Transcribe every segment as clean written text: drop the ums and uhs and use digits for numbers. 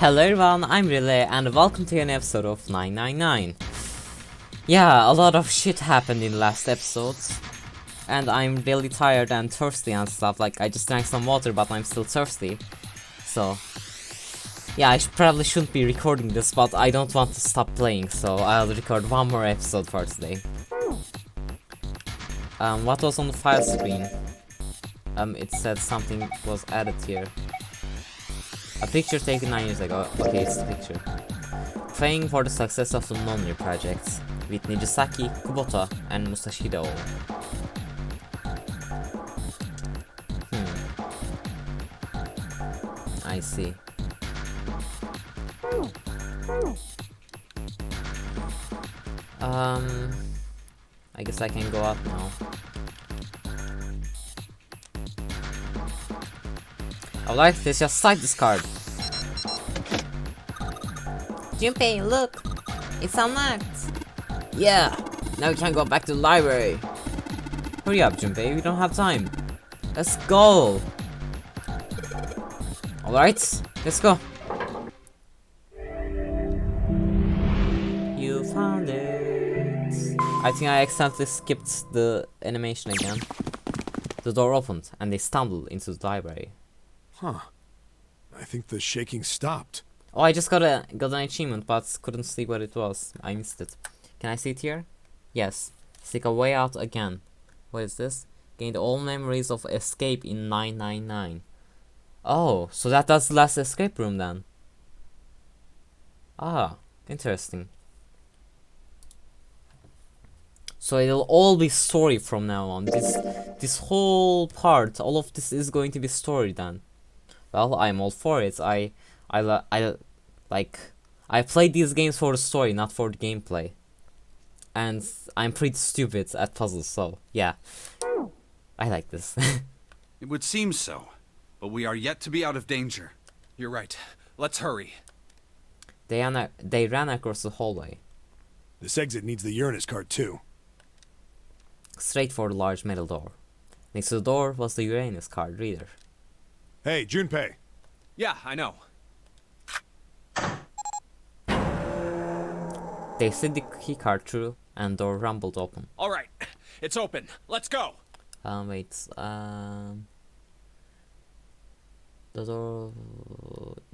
Hello everyone, I'm Relay and welcome to an episode of 999. Yeah, a lot of shit happened in the last episodes. And I'm really tired and thirsty and stuff, like I just drank some water but I'm still thirsty. So, yeah, probably shouldn't be recording this, but I don't want to stop playing, so I'll record one more episode for today. What was on the file screen? It said something was added here. A picture taken 9 years ago. Okay, it's the picture. Praying for the success of the Nonry projects with Nijisaki, Kubota, and Musashida. I see. I guess I can go out now. Alright, let's just cite this card. Junpei, look! It's unlocked! Yeah! Now we can go back to the library! Hurry up, Junpei, we don't have time! Let's go! Alright, let's go! You found it! I think I accidentally skipped the animation again. The door opened and they stumbled into the library. Huh. I think the shaking stopped. Oh, I just got an achievement, but couldn't see what it was. I missed it. Can I see it here? Yes. Seek a way out again. What is this? Gained all memories of escape in 999. Oh, so that's the last escape room then. Ah, interesting. So it'll all be story from now on. This whole part, all of this is going to be story then. Well, I'm all for it. I played these games for the story, not for the gameplay. And I'm pretty stupid at puzzles, so yeah. I like this. It would seem so, but we are yet to be out of danger. You're right. Let's hurry. They ran across the hallway. This exit needs the Uranus card too. Straight for the large metal door. Next to the door was the Uranus card reader. Hey, Junpei. Yeah, I know. They slid the keycard through and the door rumbled open. Alright, it's open. Let's go! Wait, the door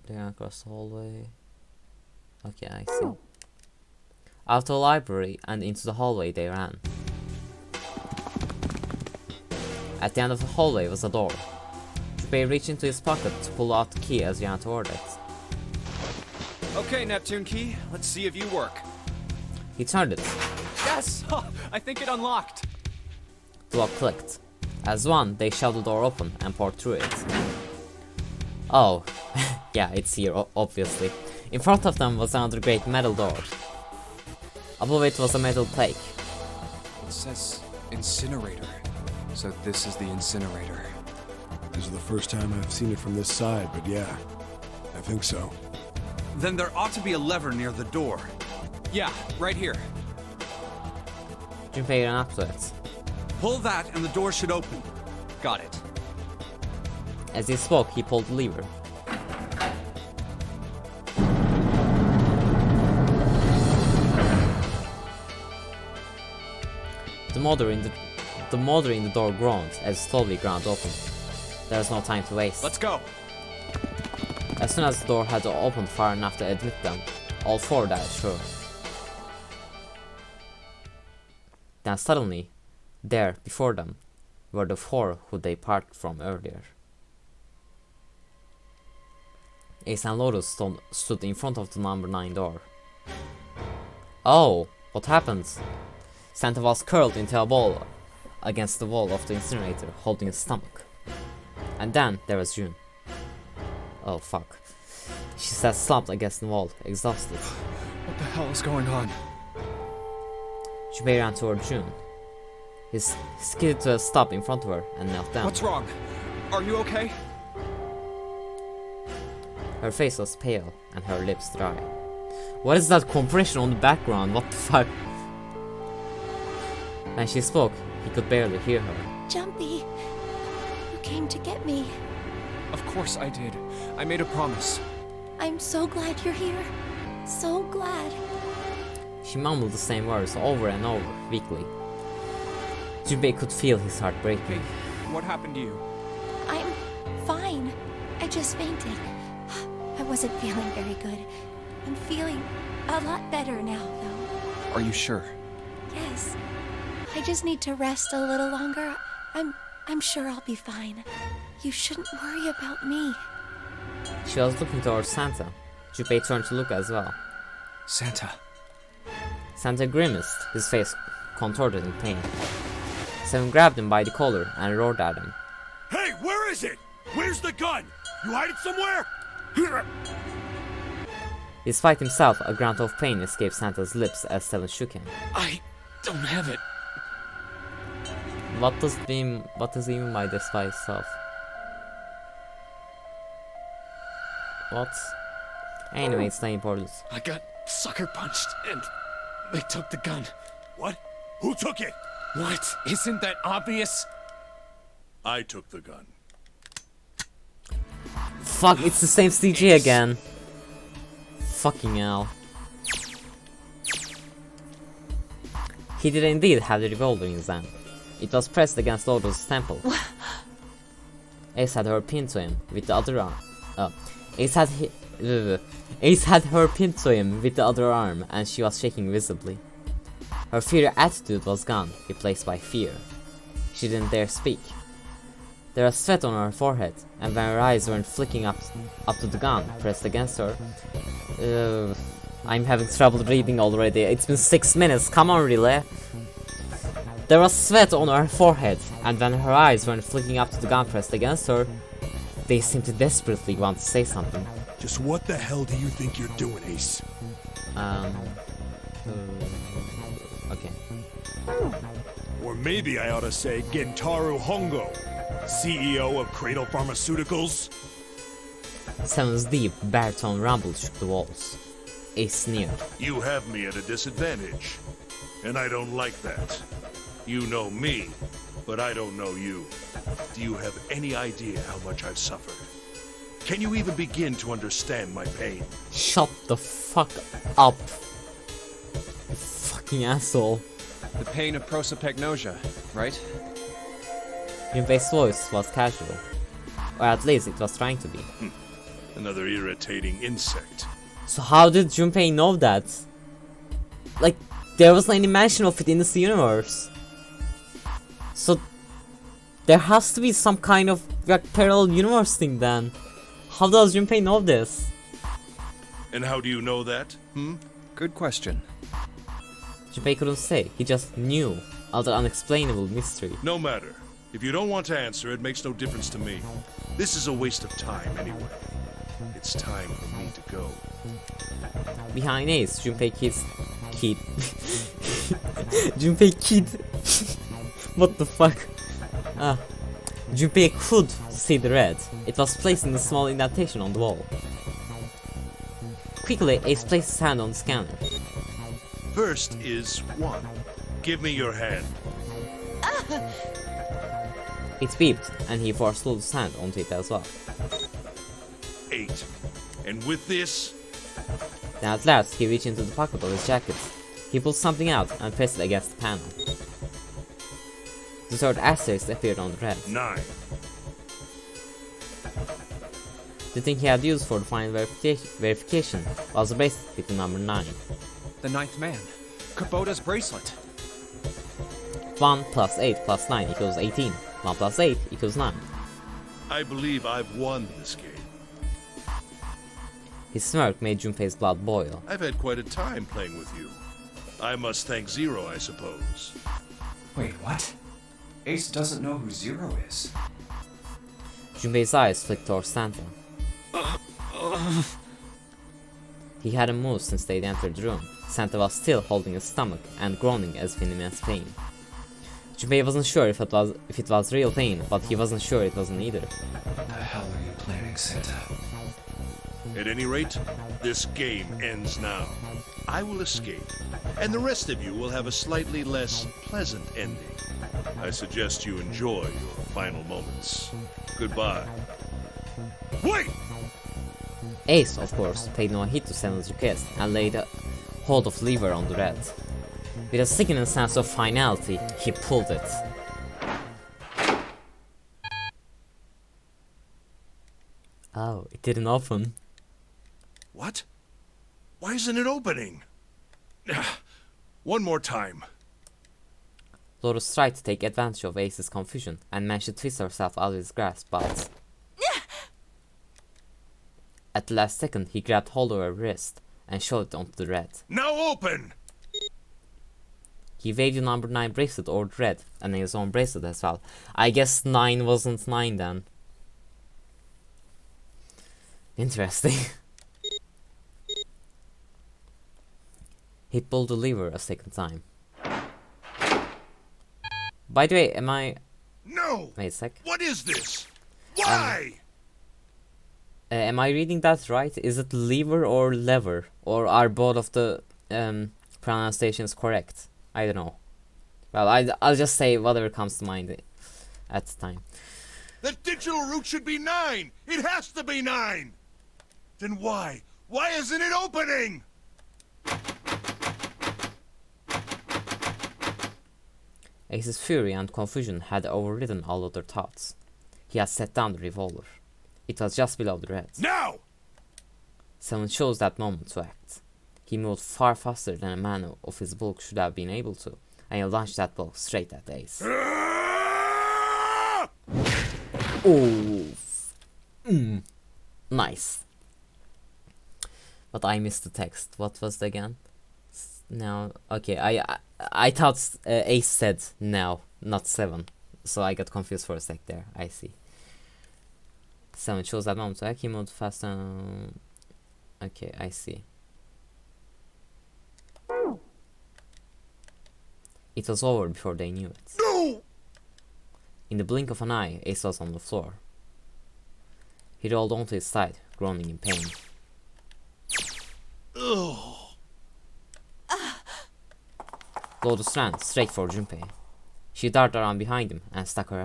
there across the hallway. Okay, I see. Out of the library and into the hallway they ran. At the end of the hallway was a door. Junpei reached into his pocket to pull out the key as he ran toward it. Okay, Neptune Key, let's see if you work. He turned it. Yes! I think it unlocked. The lock clicked. As one, they shoved the door open and poured through it. Oh, yeah, it's here, obviously. In front of them was another great metal door. Above it was a metal plaque. It says incinerator, so this is the incinerator. This is the first time I've seen it from this side, but yeah, I think so. Then there ought to be a lever near the door. Yeah, right here. Junpei ran up to it. Pull that and the door should open. Got it. As he spoke, he pulled the lever. The motor in the door groaned as it slowly ground open. There was no time to waste. Let's go. As soon as the door had opened far enough to admit them, all four died sure. Then suddenly, there before them, were the four who they parted from earlier. Ace and Lotus stood in front of the number 9 door. Oh, what happened? Santa was curled into a ball against the wall of the incinerator, holding his stomach. And then there was June. Oh fuck. She sat slumped against the wall, exhausted. What the hell is going on? Junpei ran toward June. He skidded to a stop in front of her and knelt down. What's wrong? Are you okay? Her face was pale and her lips dry. What is that compression on the background? What the fuck? When she spoke, he could barely hear her. Jumpy, you came to get me. Of course I did. I made a promise. I'm so glad you're here. So glad. She mumbled the same words over and over, weakly. Junpei could feel his heart breaking. What happened to you? I'm fine. I just fainted. I wasn't feeling very good. I'm feeling a lot better now, though. Are you sure? Yes. I just need to rest a little longer. I'm sure I'll be fine. You shouldn't worry about me. She was looking towards Santa. Junpei turned to look as well. Santa. Santa grimaced, his face contorted in pain. Seven grabbed him by the collar and roared at him. Hey, where is it? Where's the gun? You hide it somewhere? Despite himself, a grunt of pain escaped Santa's lips as Seven shook him. I don't have it. What does he mean by despite himself? What? Anyway, it's not important. I got sucker punched and they took the gun. What? Who took it? What? Isn't that obvious? I took the gun. Fuck, it's the same CG again. Fucking hell. He did indeed have the revolver in his hand. It was pressed against Lodo's temple. Ace had her pinned to him with the other arm. Ace had her pinned to him with the other arm, and she was shaking visibly. Her fiery attitude was gone, replaced by fear. She didn't dare speak. There was sweat on her forehead, and when her eyes weren't flicking up to the gun pressed against her. I'm having trouble reading already. It's been 6 minutes. Come on, really. There was sweat on her forehead, and when her eyes weren't flicking up to the gun pressed against her, they seemed to desperately want to say something. Just what the hell do you think you're doing, Ace? Okay. Or maybe I ought to say Gentaro Hongo, CEO of Cradle Pharmaceuticals. Seven's deep baritone rumble shook the walls. Ace sneered. You have me at a disadvantage, and I don't like that. You know me, but I don't know you. Do you have any idea how much I've suffered? Can you even begin to understand my pain? Shut the fuck up. You fucking asshole. The pain of prosopagnosia, right? Junpei's voice was casual. Or at least it was trying to be. Another irritating insect. So how did Junpei know that? Like, there wasn't any mention of it in this universe. So, there has to be some kind of like, parallel universe thing then. How does Junpei know this? And how do you know that? Good question. Junpei couldn't say, he just knew. Other unexplainable mystery. No matter. If you don't want to answer, it makes no difference to me. This is a waste of time anyway. It's time for me to go. Behind Ace, Junpei Junpei Kid. What the fuck? Junpei could see the red. It was placed in a small indentation on the wall. Quickly, Ace placed his hand on the scanner. First is 1. Give me your hand. It beeped, and he forced his hand onto it as well. 8. And with this... Then at last, he reached into the pocket of his jacket. He pulled something out and pressed it against the panel. The third asterisk appeared on the red. 9. The thing he had used for the final verification was a bracelet with the number 9. The ninth man. Kubota's bracelet. 1 plus 8 plus 9 equals 18. 1 plus 8 equals 9. I believe I've won this game. His smirk made Junpei's blood boil. I've had quite a time playing with you. I must thank Zero, I suppose. Wait, what? Ace doesn't know who Zero is. Junpei's eyes flicked towards Santa. He hadn't moved since they'd entered the room. Santa was still holding his stomach and groaning as if in immense pain. Junpei wasn't sure if it was real pain, but he wasn't sure it wasn't either. What the hell are you planning, Santa? At any rate, this game ends now. I will escape, and the rest of you will have a slightly less pleasant ending. I suggest you enjoy your final moments. Goodbye. Wait! Ace, of course, paid no heed to Seven's request and laid a hold of lever on the red. With a sickening sense of finality, he pulled it. Oh, it didn't open. What? Why isn't it opening? One more time. Lotus tried to take advantage of Ace's confusion and managed to twist herself out of his grasp, but at the last second he grabbed hold of her wrist and shoved it onto the red. Now open! He waved the number 9 bracelet over the red and his own bracelet as well. I guess 9 wasn't 9 then. Interesting. He pulled the lever a second time. By the way, am I... No! Wait a sec. What is this? Why? Am I reading that right? Is it lever or lever? Or are both of the pronunciations correct? I don't know. Well, I'll just say whatever comes to mind at the time. The digital root should be 9! It has to be 9! Then why? Why isn't it opening? Ace's fury and confusion had overridden all other thoughts. He had set down the revolver. It was just below the red. Now! Seven chose that moment to act. He moved far faster than a man of his bulk should have been able to, and he launched that blow straight at Ace. Ah! Oh, nice. But I missed the text. What was it again? Now, okay. I thought Ace said now, not 7, so I got confused for a sec there. I see. 7 chose that moment to act. He moved faster. Okay, I see. It was over before they knew it. No! In the blink of an eye, Ace was on the floor. He rolled onto his side, groaning in pain. Ugh. Lotus ran straight for Junpei. She darted around behind him and stuck her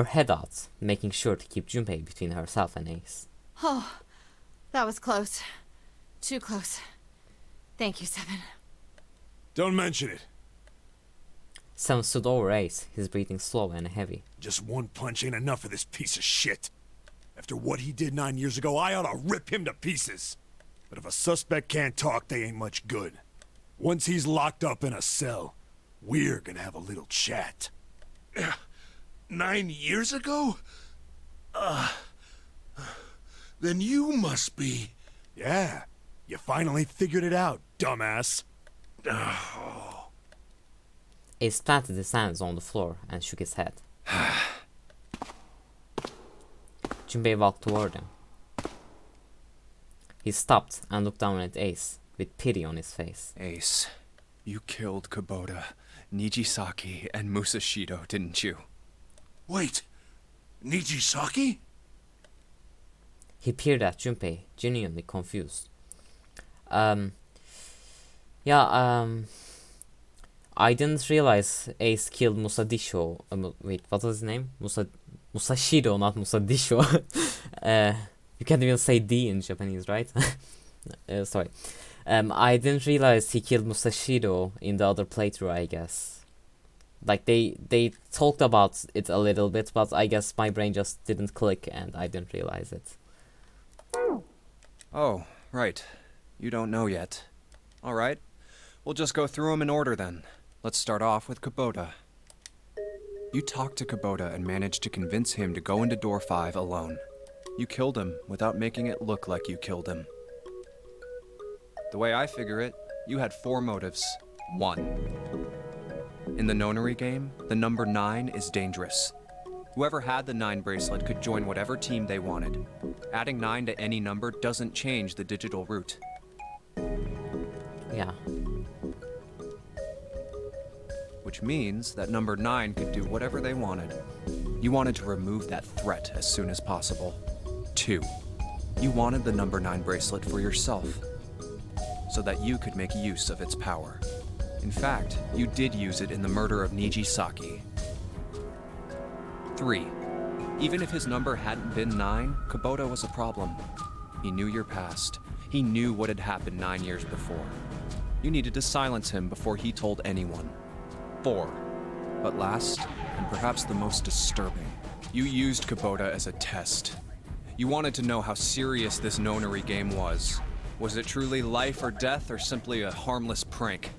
head out, making sure to keep Junpei between herself and Ace. Oh, that was close. Too close. Thank you, Seven. Don't mention it. Seven stood over Ace, his breathing slow and heavy. Just one punch ain't enough for this piece of shit. After what he did 9 years ago, I ought to rip him to pieces. But if a suspect can't talk, they ain't much good. Once he's locked up in a cell, we're gonna have a little chat. 9 years ago? Then you must be... Yeah, you finally figured it out, dumbass. Ace planted his hands on the floor and shook his head. Junpei walked toward him. He stopped and looked down at Ace, with pity on his face. Ace, you killed Kubota, Nijisaki, and Musashido, didn't you? Wait, Nijisaki? He peered at Junpei, genuinely confused. I didn't realize Ace killed Musadisho. Wait, what was his name? Musashido, not Musadisho. You can't even say D in Japanese, right? Sorry. I didn't realize he killed Musashido in the other playthrough, I guess. Like, they talked about it a little bit, but I guess my brain just didn't click and I didn't realize it. Oh, right. You don't know yet. Alright. We'll just go through them in order then. Let's start off with Kubota. You talked to Kubota and managed to convince him to go into door 5 alone. You killed him without making it look like you killed him. The way I figure it, you had 4 motives. 1. In the nonary game, the number 9 is dangerous. Whoever had the 9 bracelet could join whatever team they wanted. Adding 9 to any number doesn't change the digital root. Yeah. Which means that number 9 could do whatever they wanted. You wanted to remove that threat as soon as possible. 2. You wanted the number 9 bracelet for yourself, so that you could make use of its power. In fact, you did use it in the murder of Nijisaki. 3. Even if his number hadn't been 9, Kubota was a problem. He knew your past. He knew what had happened 9 years before. You needed to silence him before he told anyone. 4. But last, and perhaps the most disturbing, you used Kubota as a test. You wanted to know how serious this nonary game was. Was it truly life or death, or simply a harmless prank?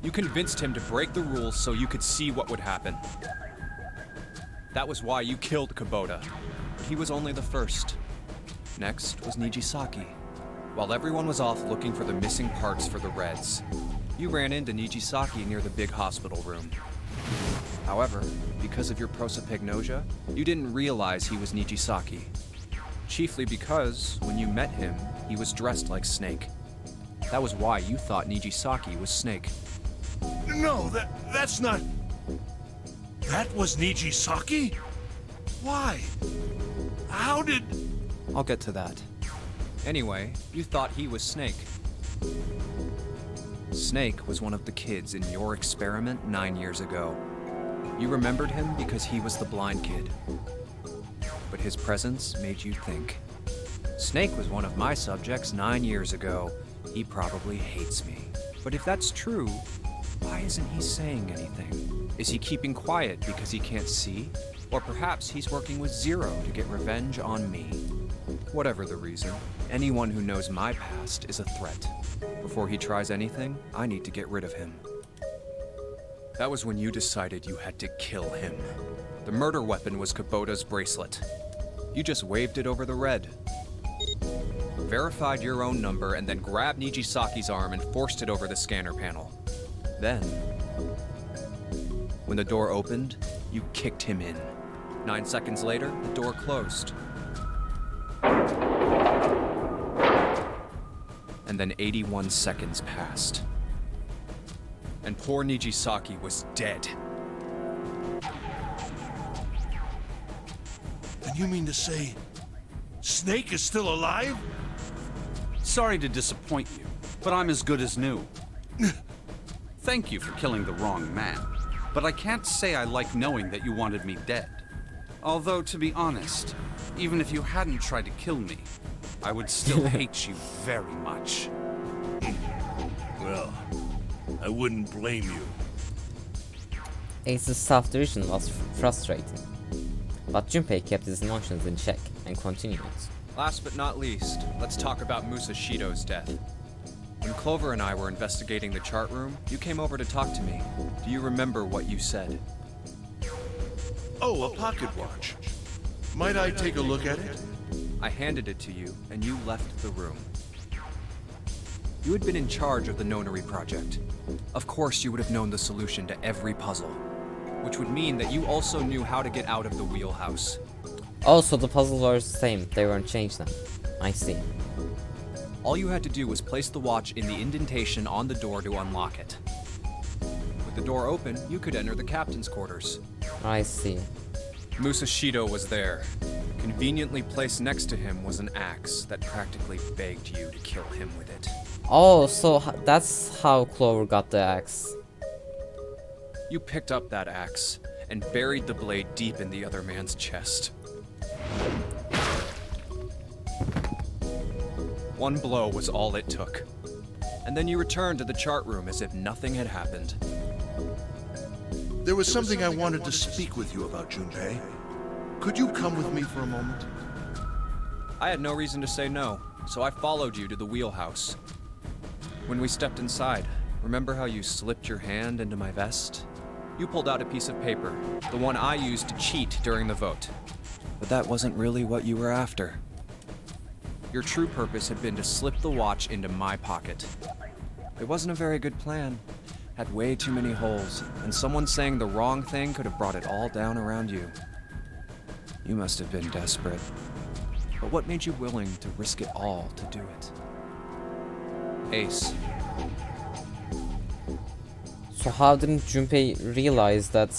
You convinced him to break the rules so you could see what would happen. That was why you killed Kubota. But he was only the first. Next was Nijisaki. While everyone was off looking for the missing parts for the Reds, you ran into Nijisaki near the big hospital room. However, because of your prosopagnosia, you didn't realize he was Nijisaki. Chiefly because, when you met him, he was dressed like Snake. That was why you thought Nijisaki was Snake. No, that's not... That was Nijisaki? Why? How did... I'll get to that. Anyway, you thought he was Snake. Snake was one of the kids in your experiment 9 years ago. You remembered him because he was the blind kid. But his presence made you think. Snake was one of my subjects 9 years ago. He probably hates me. But if that's true, why isn't he saying anything? Is he keeping quiet because he can't see? Or perhaps he's working with Zero to get revenge on me. Whatever the reason, anyone who knows my past is a threat. Before he tries anything, I need to get rid of him. That was when you decided you had to kill him. The murder weapon was Kubota's bracelet. You just waved it over the Red. Verified your own number and then grabbed Nijisaki's arm and forced it over the scanner panel. Then, when the door opened, you kicked him in. 9 seconds later, the door closed. And then 81 seconds passed. And poor Nijisaki was dead. And you mean to say... Snake is still alive? Sorry to disappoint you, but I'm as good as new. Thank you for killing the wrong man, but I can't say I like knowing that you wanted me dead. Although, to be honest, even if you hadn't tried to kill me, I would still hate you very much. Well, I wouldn't blame you. Ace's self-derision was frustrating, but Junpei kept his emotions in check and continued. Last but not least, let's talk about Musashido's death. When Clover and I were investigating the chart room, you came over to talk to me. Do you remember what you said? Oh, a pocket watch. Might I take a look at it? I handed it to you, and you left the room. You had been in charge of the Nonary project. Of course you would have known the solution to every puzzle, which would mean that you also knew how to get out of the wheelhouse. Also, the puzzles were the same, they weren't changed then. I see. All you had to do was place the watch in the indentation on the door to unlock it. With the door open, you could enter the captain's quarters. I see. Musashido was there. Conveniently placed next to him was an axe that practically begged you to kill him with it. Oh, so that's how Clover got the axe. You picked up that axe and buried the blade deep in the other man's chest. One blow was all it took. And then you returned to the chart room as if nothing had happened. There was something I wanted to speak with you about, Junpei. Could you come with me for a moment? I had no reason to say no, so I followed you to the wheelhouse. When we stepped inside, remember how you slipped your hand into my vest? You pulled out a piece of paper, the one I used to cheat during the vote. But that wasn't really what you were after. Your true purpose had been to slip the watch into my pocket. It wasn't a very good plan. Had way too many holes, and someone saying the wrong thing could have brought it all down around you. You must have been desperate. But what made you willing to risk it all to do it? Ace. So how didn't Junpei realize that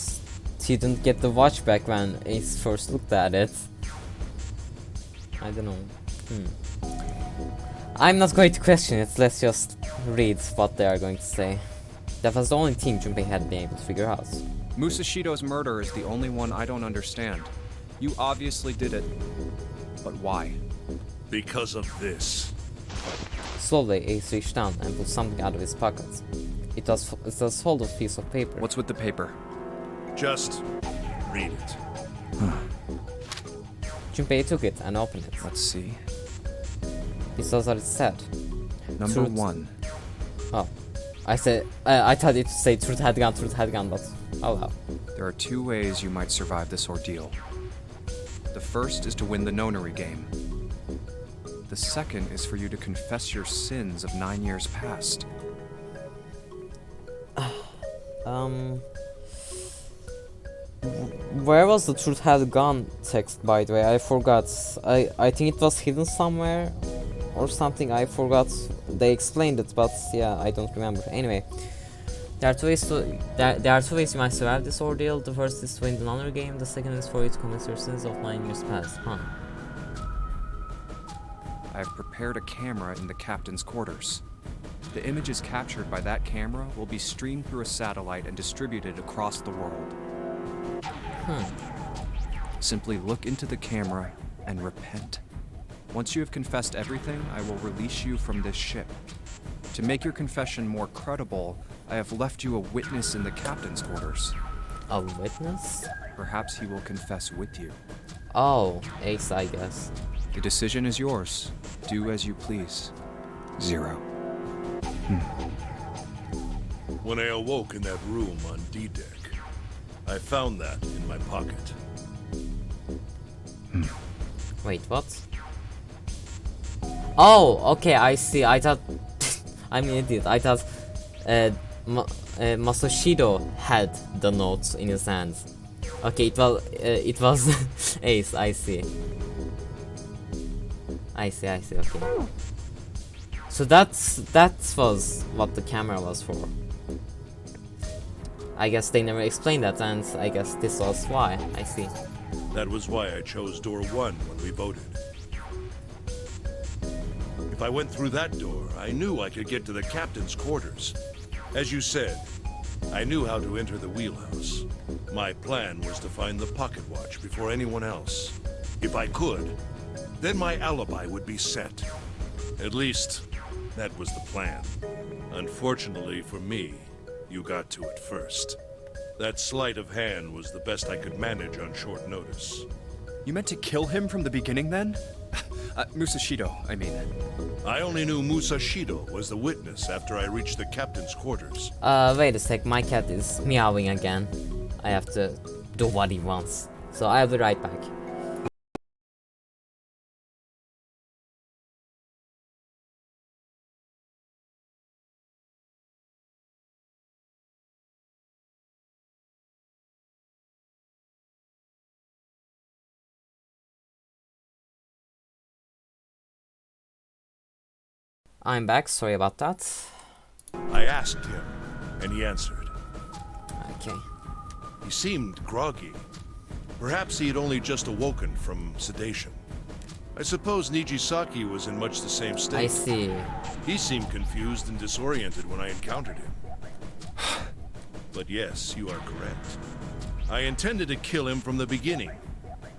he didn't get the watch back when Ace first looked at it? I don't know. I'm not going to question it, let's just read what they are going to say. That was the only thing Junpei had been able to figure out. Musashido's murder is the only one I don't understand. You obviously did it. But why? Because of this. Slowly, Ace reached down and pulled something out of his pocket. It was a folded piece of paper. What's with the paper? Just read it. Junpei took it and opened it. Let's see. This was what it said. Number Truth. 1. Oh. I thought it would say truth had gone, but oh well. There are 2 ways you might survive this ordeal. The first is to win the nonary game. The second is for you to confess your sins of 9 years past. Where was the truth had gone text, by the way? I forgot. I think it was hidden somewhere or something. I forgot. They explained it, but yeah, I don't remember. Anyway, there are 2 ways you might survive this ordeal. The first is to win the honor game. The second is for you to commit your sins of 9 years past. Huh. I have prepared a camera in the captain's quarters. The images captured by that camera will be streamed through a satellite and distributed across the world. Simply look into the camera and repent. Once you have confessed everything, I will release you from this ship. To make your confession more credible, I have left you a witness in the captain's quarters. A witness? Perhaps he will confess with you. Oh, Ace, I guess. The decision is yours. Do as you please. 0. When I awoke in that room on D-Deck, I found that in my pocket. Wait, what? Oh, okay, I see. I thought I'm an idiot. I thought Masoshido had the notes in his hands. Okay, it was Ace. I see. Okay. So that was what the camera was for. I guess they never explained that, and I guess this was why. I see. That was why I chose door 1 when we voted. If I went through that door, I knew I could get to the captain's quarters. As you said, I knew how to enter the wheelhouse. My plan was to find the pocket watch before anyone else. If I could, then my alibi would be set. At least, that was the plan. Unfortunately for me, you got to it first. That sleight of hand was the best I could manage on short notice. You meant to kill him from the beginning then? Musashido, I mean. I only knew Musashido was the witness after I reached the captain's quarters. Wait a sec, my cat is meowing again. I have to do what he wants. So I'll be right back. I'm back, sorry about that. I asked him, and he answered. Okay. He seemed groggy. Perhaps he had only just awoken from sedation. I suppose Nijisaki was in much the same state. I see. He seemed confused and disoriented when I encountered him. But yes, you are correct. I intended to kill him from the beginning,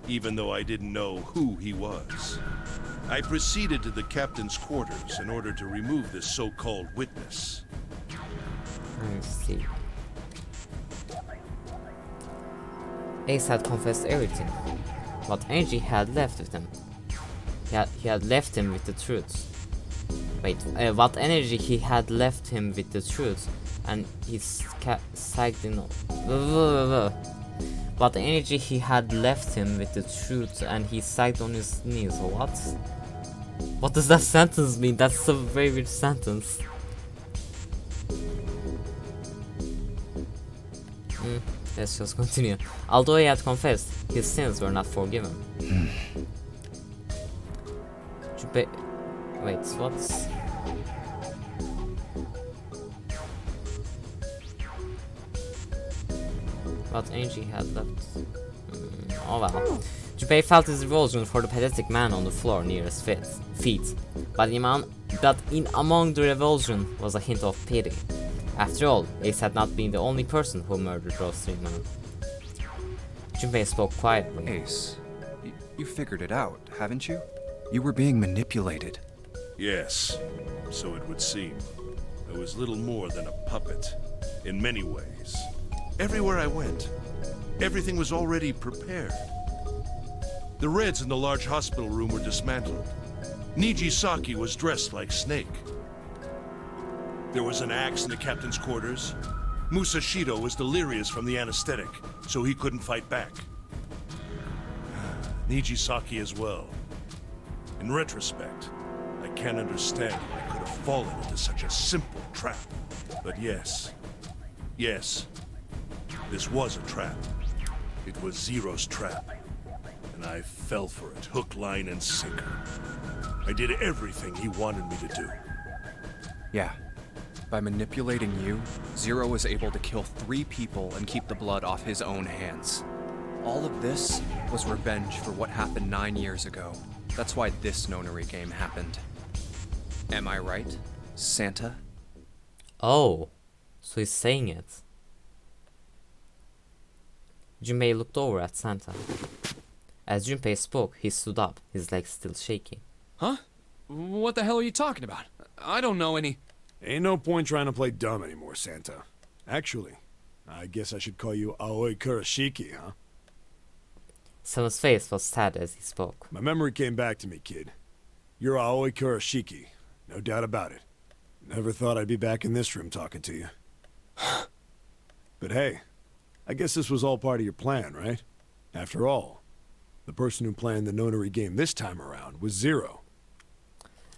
even though I didn't know who he was. I proceeded to the captain's quarters in order to remove this so-called witness. I see. Ace had confessed everything. What energy had left with him? He had left him with the truth. Wait, what energy he had left him with the truth? And he sagged in. What energy he had left him with the truth, and he sagged on his knees. What? What does that sentence mean? That's a very weird sentence. Let's just continue. Although he had confessed, his sins were not forgiven. Wait, what's... What energy had left? Oh well. Junpei felt his revulsion for the pathetic man on the floor near his feet. But in among the revulsion was a hint of pity. After all, Ace had not been the only person who murdered those 3 men. Junpei spoke quietly. Ace, You figured it out, haven't you? You were being manipulated. Yes, so it would seem. I was little more than a puppet, in many ways. Everywhere I went, everything was already prepared. The Reds in the large hospital room were dismantled. Nijisaki was dressed like Snake. There was an axe in the captain's quarters. Musashido was delirious from the anesthetic, so he couldn't fight back. Nijisaki as well. In retrospect, I can't understand how I could have fallen into such a simple trap. But yes, this was a trap. It was Zero's trap. And I fell for it, hook, line, and sinker. I did everything he wanted me to do. Yeah. By manipulating you, Zero was able to kill 3 people and keep the blood off his own hands. All of this was revenge for what happened 9 years ago. That's why this Nonary game happened. Am I right, Santa? Oh, so he's saying it. Junpei looked over at Santa. As Junpei spoke, he stood up, his legs still shaking. Huh? What the hell are you talking about? I don't know any... Ain't no point trying to play dumb anymore, Santa. Actually, I guess I should call you Aoi Kurashiki, huh? Santa's face was sad as he spoke. My memory came back to me, kid. You're Aoi Kurashiki, no doubt about it. Never thought I'd be back in this room talking to you. But hey, I guess this was all part of your plan, right? After all, the person who planned the Nonary game this time around was Zero.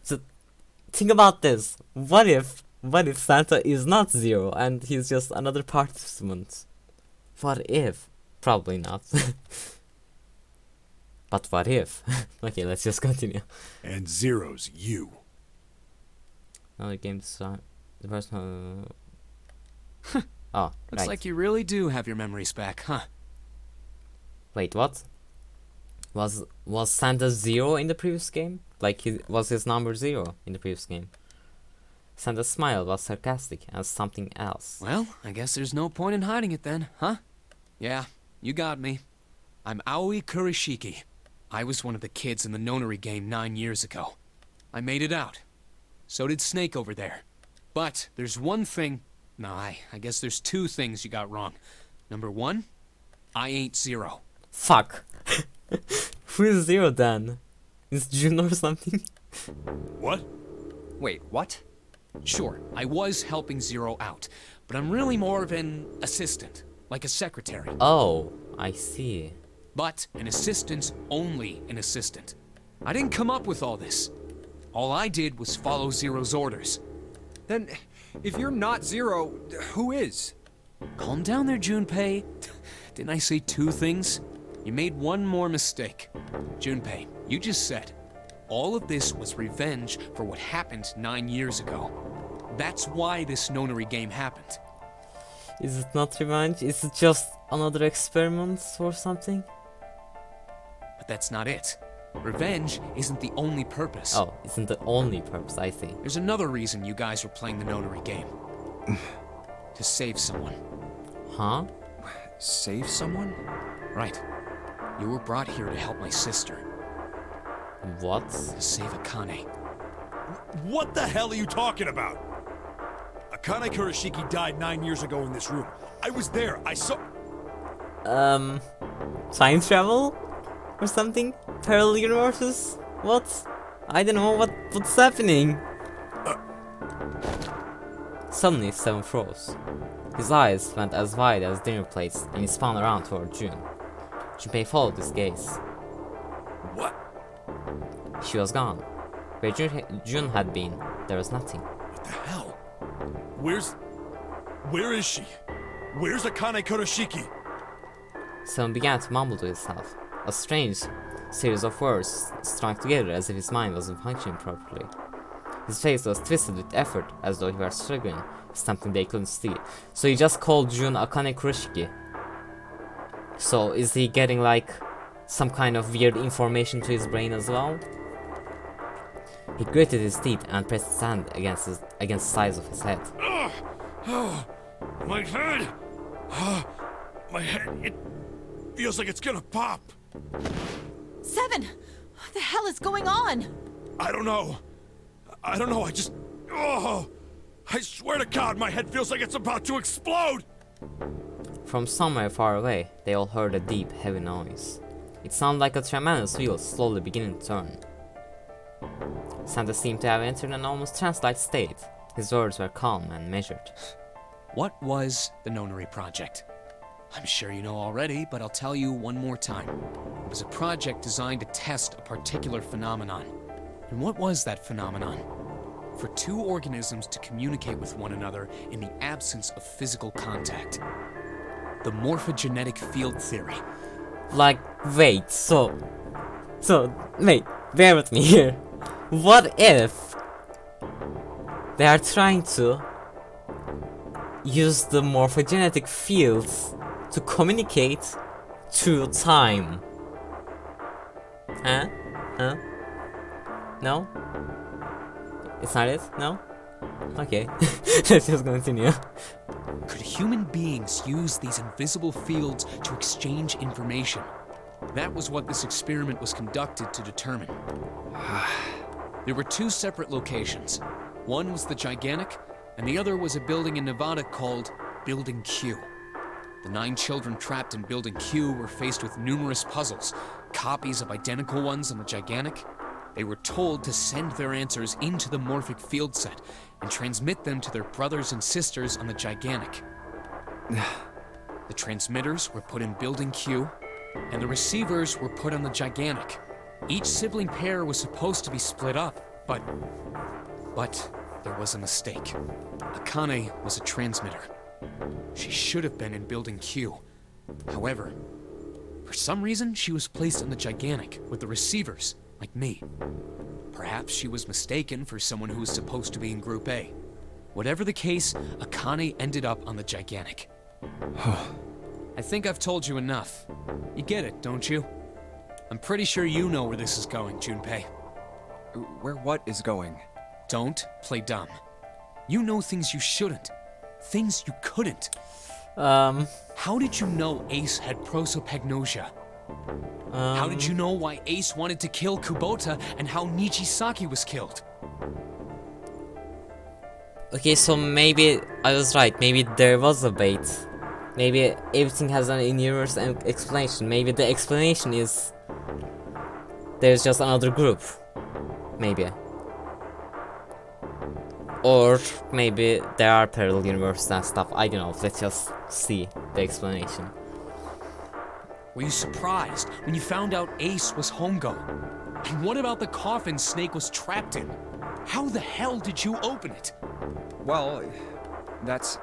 So, think about this. What if Santa is not Zero and he's just another participant? What if? Probably not. But what if? Okay, let's just continue. And Zero's you. Another game design. The person. Oh, Looks right. like you really do have your memories back, huh? Wait, what? Was Santa 0 in the previous game? Like, was his number 0 in the previous game? Santa's smile was sarcastic and something else. Well, I guess there's no point in hiding it then, huh? Yeah, you got me. I'm Aoi Kurashiki. I was one of the kids in the Nonary game 9 years ago. I made it out. So did Snake over there. But there's one thing... No, I guess there's 2 things you got wrong. Number 1, I ain't Zero. Fuck. Who is 0 then? Is June or something? What? Wait, what? Sure, I was helping Zero out, but I'm really more of an assistant, like a secretary. Oh, I see. But an assistant's only an assistant. I didn't come up with all this. All I did was follow Zero's orders. Then, if you're not Zero, who is? Calm down there, Junpei. Didn't I say 2 things? You made one more mistake. Junpei, you just said, all of this was revenge for what happened 9 years ago. That's why this Nonary game happened. Is it not revenge? Is it just another experiment or something? But that's not it. Revenge isn't the only purpose. Oh, isn't the only purpose, I see. There's another reason you guys were playing the Nonary game. To save someone. Huh? Save someone? Right. You were brought here to help my sister. What? To save Akane. What the hell are you talking about? Akane Kurashiki died 9 years ago in this room. I was there. I saw... Time travel? Or something? Parallel universes? What? I don't know what's happening. Suddenly, Seven froze. His eyes went as wide as dinner plates, and he spun around toward June. Junpei followed his gaze. What? She was gone. Where June had been, there was nothing. What the hell? Where is she? Where's Akane Kurashiki? Seven began to mumble to himself. A strange series of words strung together as if his mind wasn't functioning properly. His face was twisted with effort, as though he were struggling with something they couldn't see. So he just called June Akane Kurashiki. So is he getting like some kind of weird information to his brain as well? He gritted his teeth and pressed his hand against the sides of his head. Oh, my head! My head, it feels like it's gonna pop. Seven! What the hell is going on? I don't know. I don't know, I just... Oh! I swear to God, my head feels like it's about to explode! From somewhere far away, they all heard a deep, heavy noise. It sounded like a tremendous wheel slowly beginning to turn. Santa seemed to have entered an almost trance-like state. His words were calm and measured. What was the Nonary Project? I'm sure you know already, but I'll tell you one more time. It was a project designed to test a particular phenomenon. And what was that phenomenon? For two organisms to communicate with one another in the absence of physical contact. The morphogenetic field theory. Like, wait, wait, bear with me here. What if they are trying to use the morphogenetic fields to communicate through time? Huh? Huh? No? It's not it? No? Okay. Let's just continue. Could human beings use these invisible fields to exchange information? That was what this experiment was conducted to determine. There were two separate locations. One was the Gigantic, and the other was a building in Nevada called Building Q. The 9 children trapped in Building Q were faced with numerous puzzles, copies of identical ones on the Gigantic. They were told to send their answers into the morphic field set and transmit them to their brothers and sisters on the Gigantic. The transmitters were put in Building Q, and the receivers were put on the Gigantic. Each sibling pair was supposed to be split up, but there was a mistake. Akane was a transmitter. She should have been in Building Q. However, for some reason, she was placed on the Gigantic with the receivers, like me. Perhaps she was mistaken for someone who was supposed to be in Group A. Whatever the case, Akane ended up on the Gigantic. I think I've told you enough. You get it, don't you? I'm pretty sure you know where this is going, Junpei. Where what is going? Don't play dumb. You know things you shouldn't. Things you couldn't. How did you know Ace had prosopagnosia? How did you know why Ace wanted to kill Kubota and how Nichisaki was killed? Okay, so maybe I was right. Maybe there was a bait. Maybe everything has an in-universe explanation. Maybe the explanation is there's just another group. Maybe. Or maybe there are parallel universes and stuff. I don't know. Let's just see the explanation. Were you surprised when you found out Ace was Hongo? And what about the coffin Snake was trapped in? How the hell did you open it? Well, that's...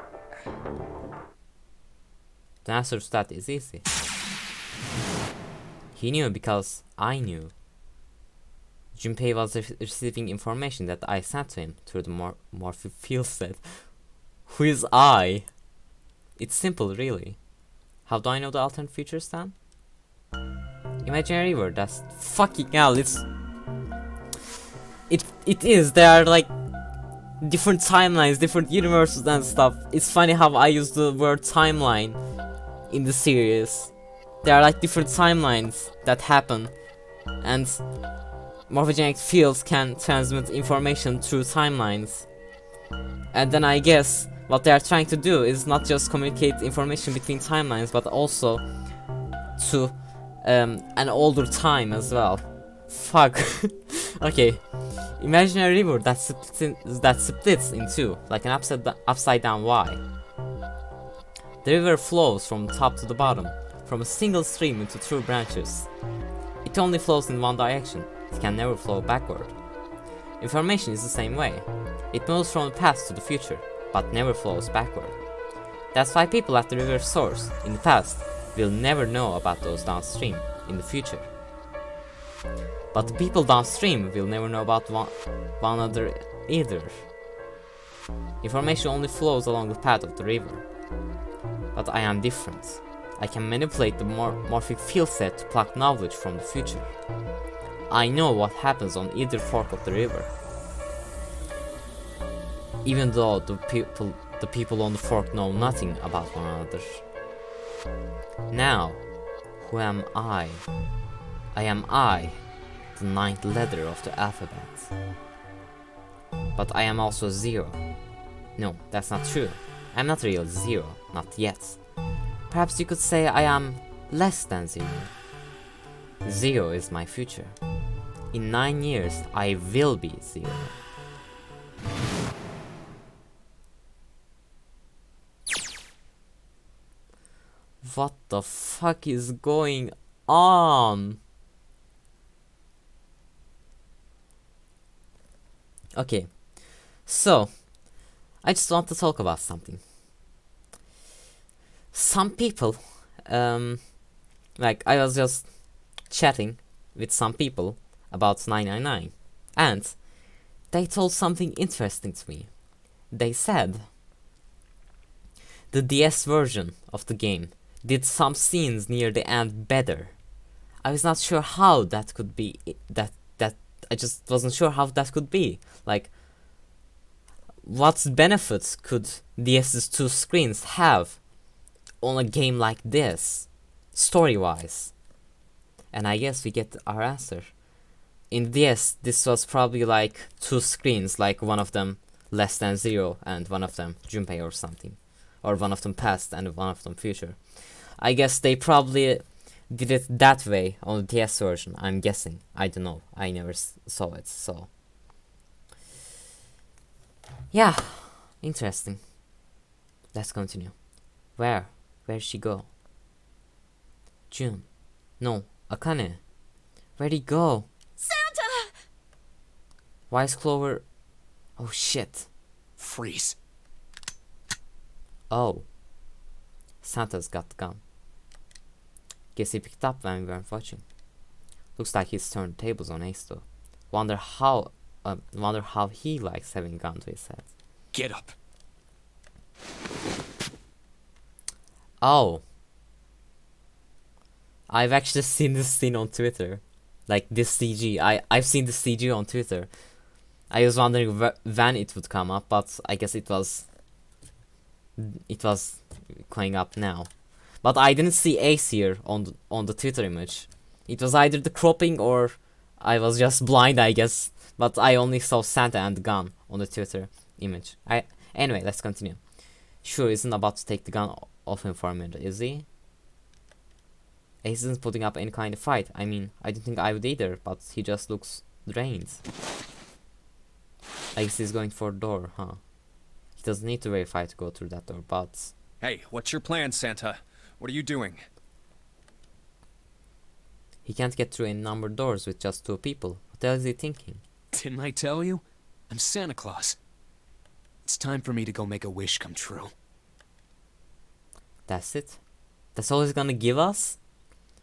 The answer to that is easy. He knew because I knew. Junpei was receiving information that I sent to him through the morphic field set. Who is I? It's simple, really. How do I know the alternate futures then? Imaginary river, that's fucking hell, it is, there are like different timelines, different universes and stuff. It's funny how I use the word timeline in the series. There are like different timelines that happen, and morphogenic fields can transmit information through timelines. And then I guess what they are trying to do is not just communicate information between timelines, but also to an older time as well. Fuck. Okay. Imagine a river that splits in two, like an upside down Y. The river flows from top to the bottom, from a single stream into two branches. It only flows in one direction. It can never flow backward. Information is the same way. It moves from the past to the future, but never flows backward. That's why people at the river's source, in the past, will never know about those downstream in the future. But the people downstream will never know about one another either. Information only flows along the path of the river. But I am different. I can manipulate the morphic field set to pluck knowledge from the future. I know what happens on either fork of the river. Even though the people on the fork know nothing about one another. Now, who am I? I am I, the ninth letter of the alphabet. But I am also 0. No, that's not true. I'm not real 0, not yet. Perhaps you could say I am less than 0. 0 is my future. In 9 years, I will be 0. What the fuck is going on? Okay, so I just want to talk about something. Some people, like I was just chatting with some people about 999, and they told something interesting to me. They said the DS version of the game did some scenes near the end better. I was not sure how that could be. I just wasn't sure how that could be. Like, what benefits could DS's 2 screens have on a game like this, story-wise? And I guess we get our answer. In DS, this was probably like 2 screens, like one of them less than 0 and one of them Junpei or something. Or one of them past and one of them future. I guess they probably did it that way on the DS version, I'm guessing. I don't know, I never saw it, so... Yeah, interesting. Let's continue. Where'd she go? June. No, Akane. Where'd he go? Santa! Why is Clover... Oh shit. Freeze. Oh. Santa's got the gun. Guess he picked up when we weren't watching. Looks like he's turned the tables on Ace though. Wonder how he likes having a gun to his head. Get up. Oh. I've actually seen this scene on Twitter. Like this CG. I've seen the CG on Twitter. I was wondering when it would come up, but I guess it was going up now. But I didn't see Ace here on the Twitter image. It was either the cropping or I was just blind, I guess. But I only saw Santa and the gun on the Twitter image. Anyway, let's continue. Sure isn't about to take the gun off him for a minute, is he? Ace isn't putting up any kind of fight. I mean, I don't think I would either, but he just looks drained. I guess he's going for the door, huh? He doesn't need to verify to go through that door, but... Hey, what's your plan, Santa? What are you doing? He can't get through any numbered doors with just 2 people. What the hell is he thinking? Didn't I tell you? I'm Santa Claus. It's time for me to go make a wish come true. That's it? That's all he's gonna give us?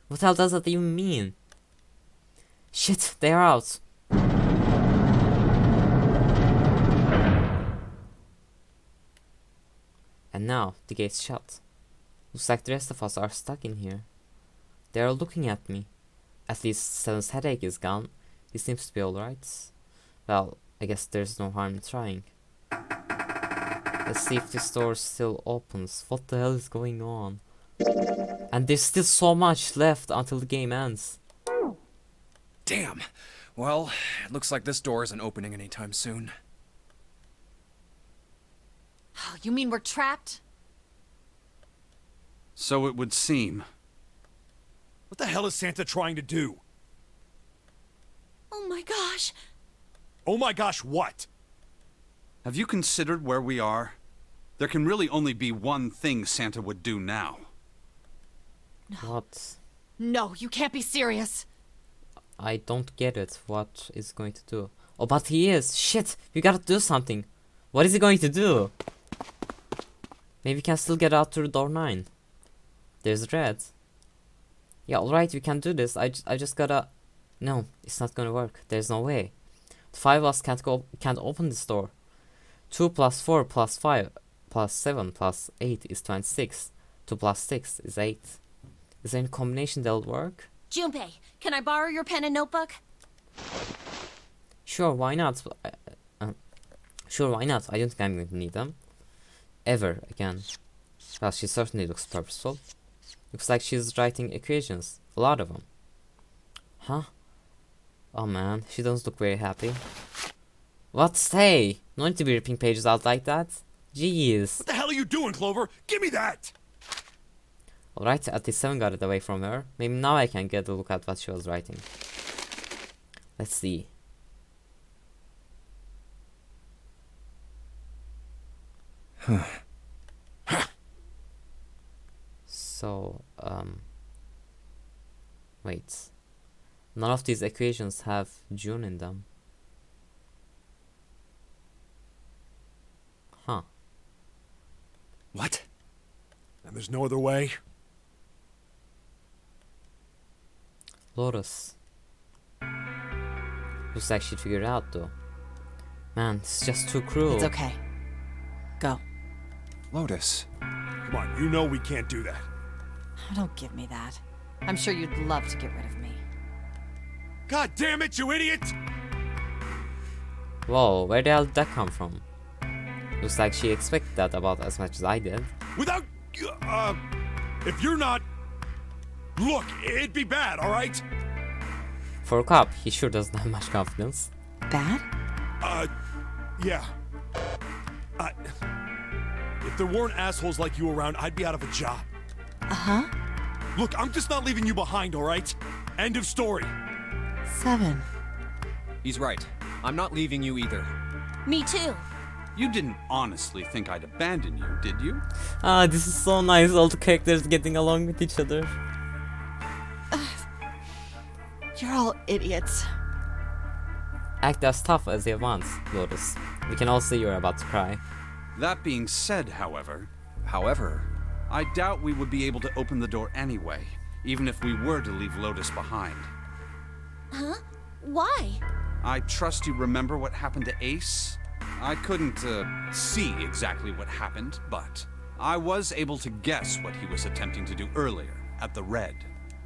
What the hell does that even mean? Shit, they're out. And now, the gate's shut. Looks like the rest of us are stuck in here. They are looking at me. At least Seven's headache is gone. He seems to be alright. Well, I guess there's no harm in trying. Let's see if this door still opens. What the hell is going on? And there's still so much left until the game ends. Damn. Well, it looks like this door isn't opening anytime soon. Oh, you mean we're trapped? So it would seem. What the hell is Santa trying to do? Oh my gosh. Oh my gosh, what? Have you considered where we are? There can really only be one thing Santa would do now. What? No, you can't be serious. I don't get it. What is going to do? Oh, but he is. Shit, we gotta do something. What is he going to do? Maybe we can still get out through door 9. There's red. Yeah, alright, we can do this. I just gotta... No, it's not gonna work. There's no way. The 5 of us can't open this door. 2 plus 4 plus 5 plus 7 plus 8 is 26. 2 plus 6 is 8. Is there any combination that'll work? Junpei, can I borrow your pen and notebook? Sure, why not? Sure, why not? I don't think I'm going to need them. Ever again. Well, she certainly looks purposeful. Looks like she's writing equations. A lot of them. Huh? Oh man, she doesn't look very happy. What? Hey! No need to be ripping pages out like that. Jeez. What the hell are you doing, Clover? Give me that! Alright, at least 7 got it away from her. Maybe now I can get a look at what she was writing. Let's see. So, wait. None of these equations have June in them. Huh. What? And there's no other way? Lotus. Looks like she'd figure it out though. Man, this is just too cruel. It's okay. Go. Lotus. Come on, you know we can't do that. Don't give me that. I'm sure you'd love to get rid of me. God damn it, you idiot! Whoa, where the hell did that come from? Looks like she expected that about as much as I did. Without... if you're not... Look, it'd be bad, alright? For a cop, he sure doesn't have much confidence. Bad? Yeah. If there weren't assholes like you around, I'd be out of a job. Uh-huh. Look, I'm just not leaving you behind, alright? End of story. 7. He's right. I'm not leaving you either. Me too. You didn't honestly think I'd abandon you, did you? Ah, this is so nice, all the characters getting along with each other. You're all idiots. Act as tough as you want, Lotus. We can all see you're about to cry. That being said, however, However, I doubt we would be able to open the door anyway, even if we were to leave Lotus behind. Huh? Why? I trust you remember what happened to Ace? I couldn't, see exactly what happened, but I was able to guess what he was attempting to do earlier at the Red.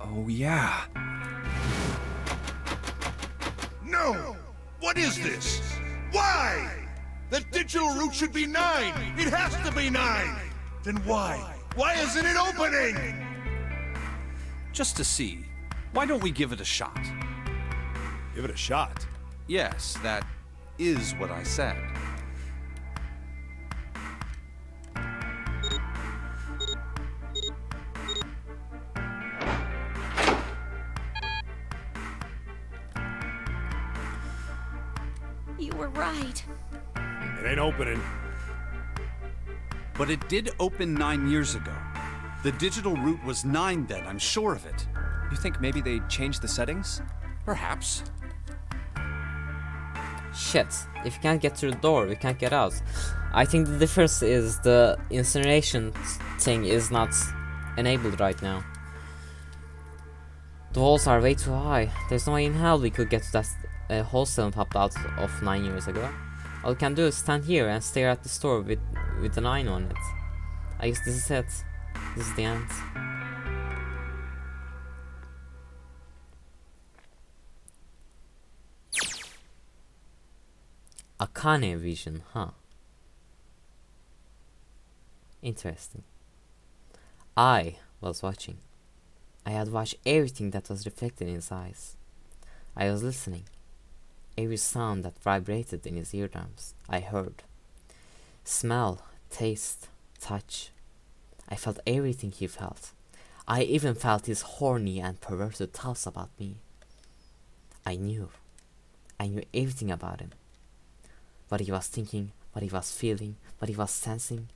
oh yeah. No! What is this? Why? The digital route should be 9! It has to be 9! Then why? Why isn't it opening? Just to see, why don't we give it a shot? Give it a shot. Yes, that is what I said. You were right. It ain't opening. But it did open 9 years ago. The digital route was 9 then, I'm sure of it. You think maybe they changed the settings? Perhaps. Shit, if you can't get through the door, we can't get out. I think the difference is the incineration thing is not enabled right now. The walls are way too high. There's no way in hell we could get to that hole Seven popped out of 9 years ago. All we can do is stand here and stare at the store with the 9 on it. I guess this is it. This is the end. Akane vision, huh? Interesting. I was watching. I had watched everything that was reflected in his eyes. I was listening. Every sound that vibrated in his eardrums, I heard. Smell, taste, touch. I felt everything he felt. I even felt his horny and perverted thoughts about me. I knew everything about him. What he was thinking, what he was feeling, what he was sensing.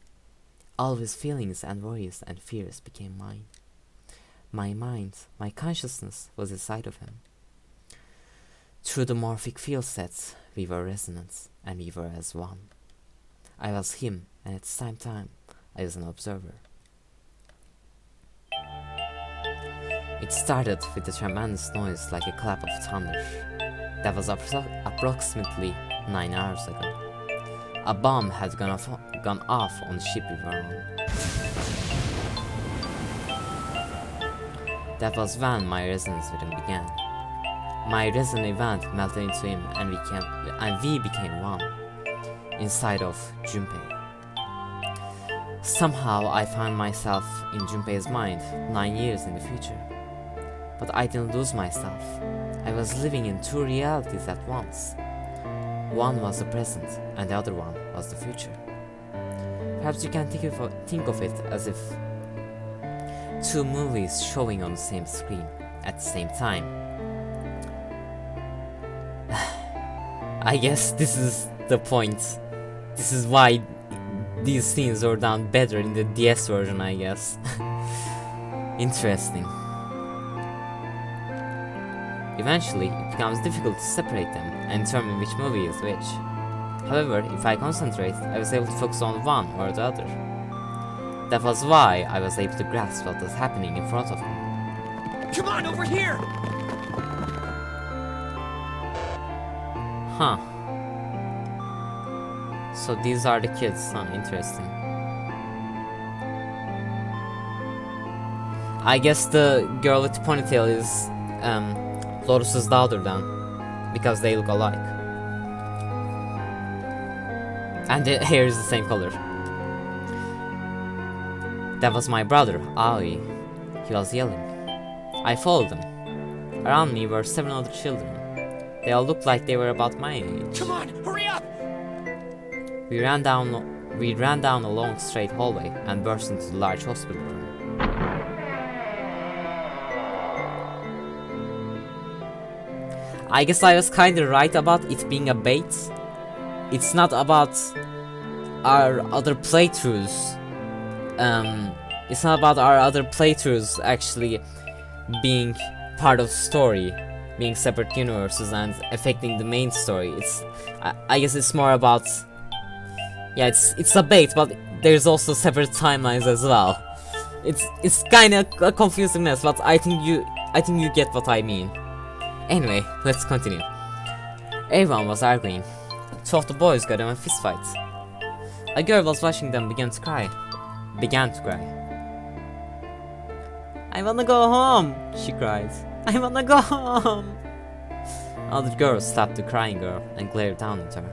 All of his feelings and worries and fears became mine. My mind, my consciousness was inside of him. Through the morphic field sets, we were resonant, and we were as one. I was him, and at the same time, I was an observer. It started with a tremendous noise like a clap of thunder. That was approximately 9 hours ago. A bomb had gone off on the ship we were on. That was when my resonance with him began. My resonant event melted into him, and we became one, inside of Junpei. Somehow I found myself in Junpei's mind 9 years in the future. But I didn't lose myself. I was living in two realities at once. One was the present, and the other one was the future. Perhaps you can think of it as if two movies showing on the same screen at the same time. I guess this is the point. This is why these scenes are done better in the DS version, I guess. Interesting. Eventually, it becomes difficult to separate them and determine which movie is which. However, if I concentrate, I was able to focus on one or the other. That was why I was able to grasp what was happening in front of me. Come on, over here! Huh. So these are the kids, huh? Interesting. I guess the girl with the ponytail is Lotus's daughter then, because they look alike. And the hair is the same color. That was my brother, Aoi. He was yelling. I followed him. Around me were 7 other children. They all looked like they were about my age. Come on, hurry up! We ran down a long straight hallway and burst into the large hospital room. I guess I was kinda right about it being a bait. It's not about our other playthroughs. It's not about our other playthroughs actually being part of the story, being separate universes and affecting the main story. I guess it's more about, yeah, it's a bait, but there's also separate timelines as well. It's kind of a confusing mess, but I think you get what I mean. Anyway, let's continue. Everyone was arguing. 2 of the boys got in a fist fight. A girl was watching them began to cry. I wanna go home, she cried. I wanna go home. Other girls slapped the crying girl and glared down at her.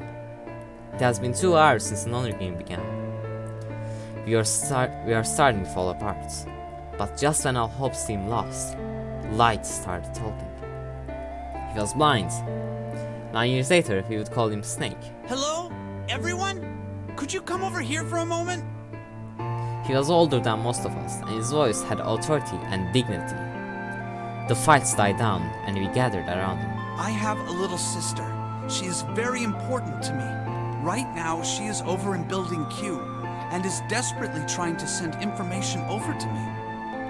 It has been 2 hours since another game began. We are starting to fall apart. But just when our hopes seemed lost, Light started talking. He was blind. 9 years later, we would call him Snake. Hello, everyone? Could you come over here for a moment? He was older than most of us, and his voice had authority and dignity. The fights died down, and we gathered around him. I have a little sister. She is very important to me. Right now, she is over in Building Q, and is desperately trying to send information over to me.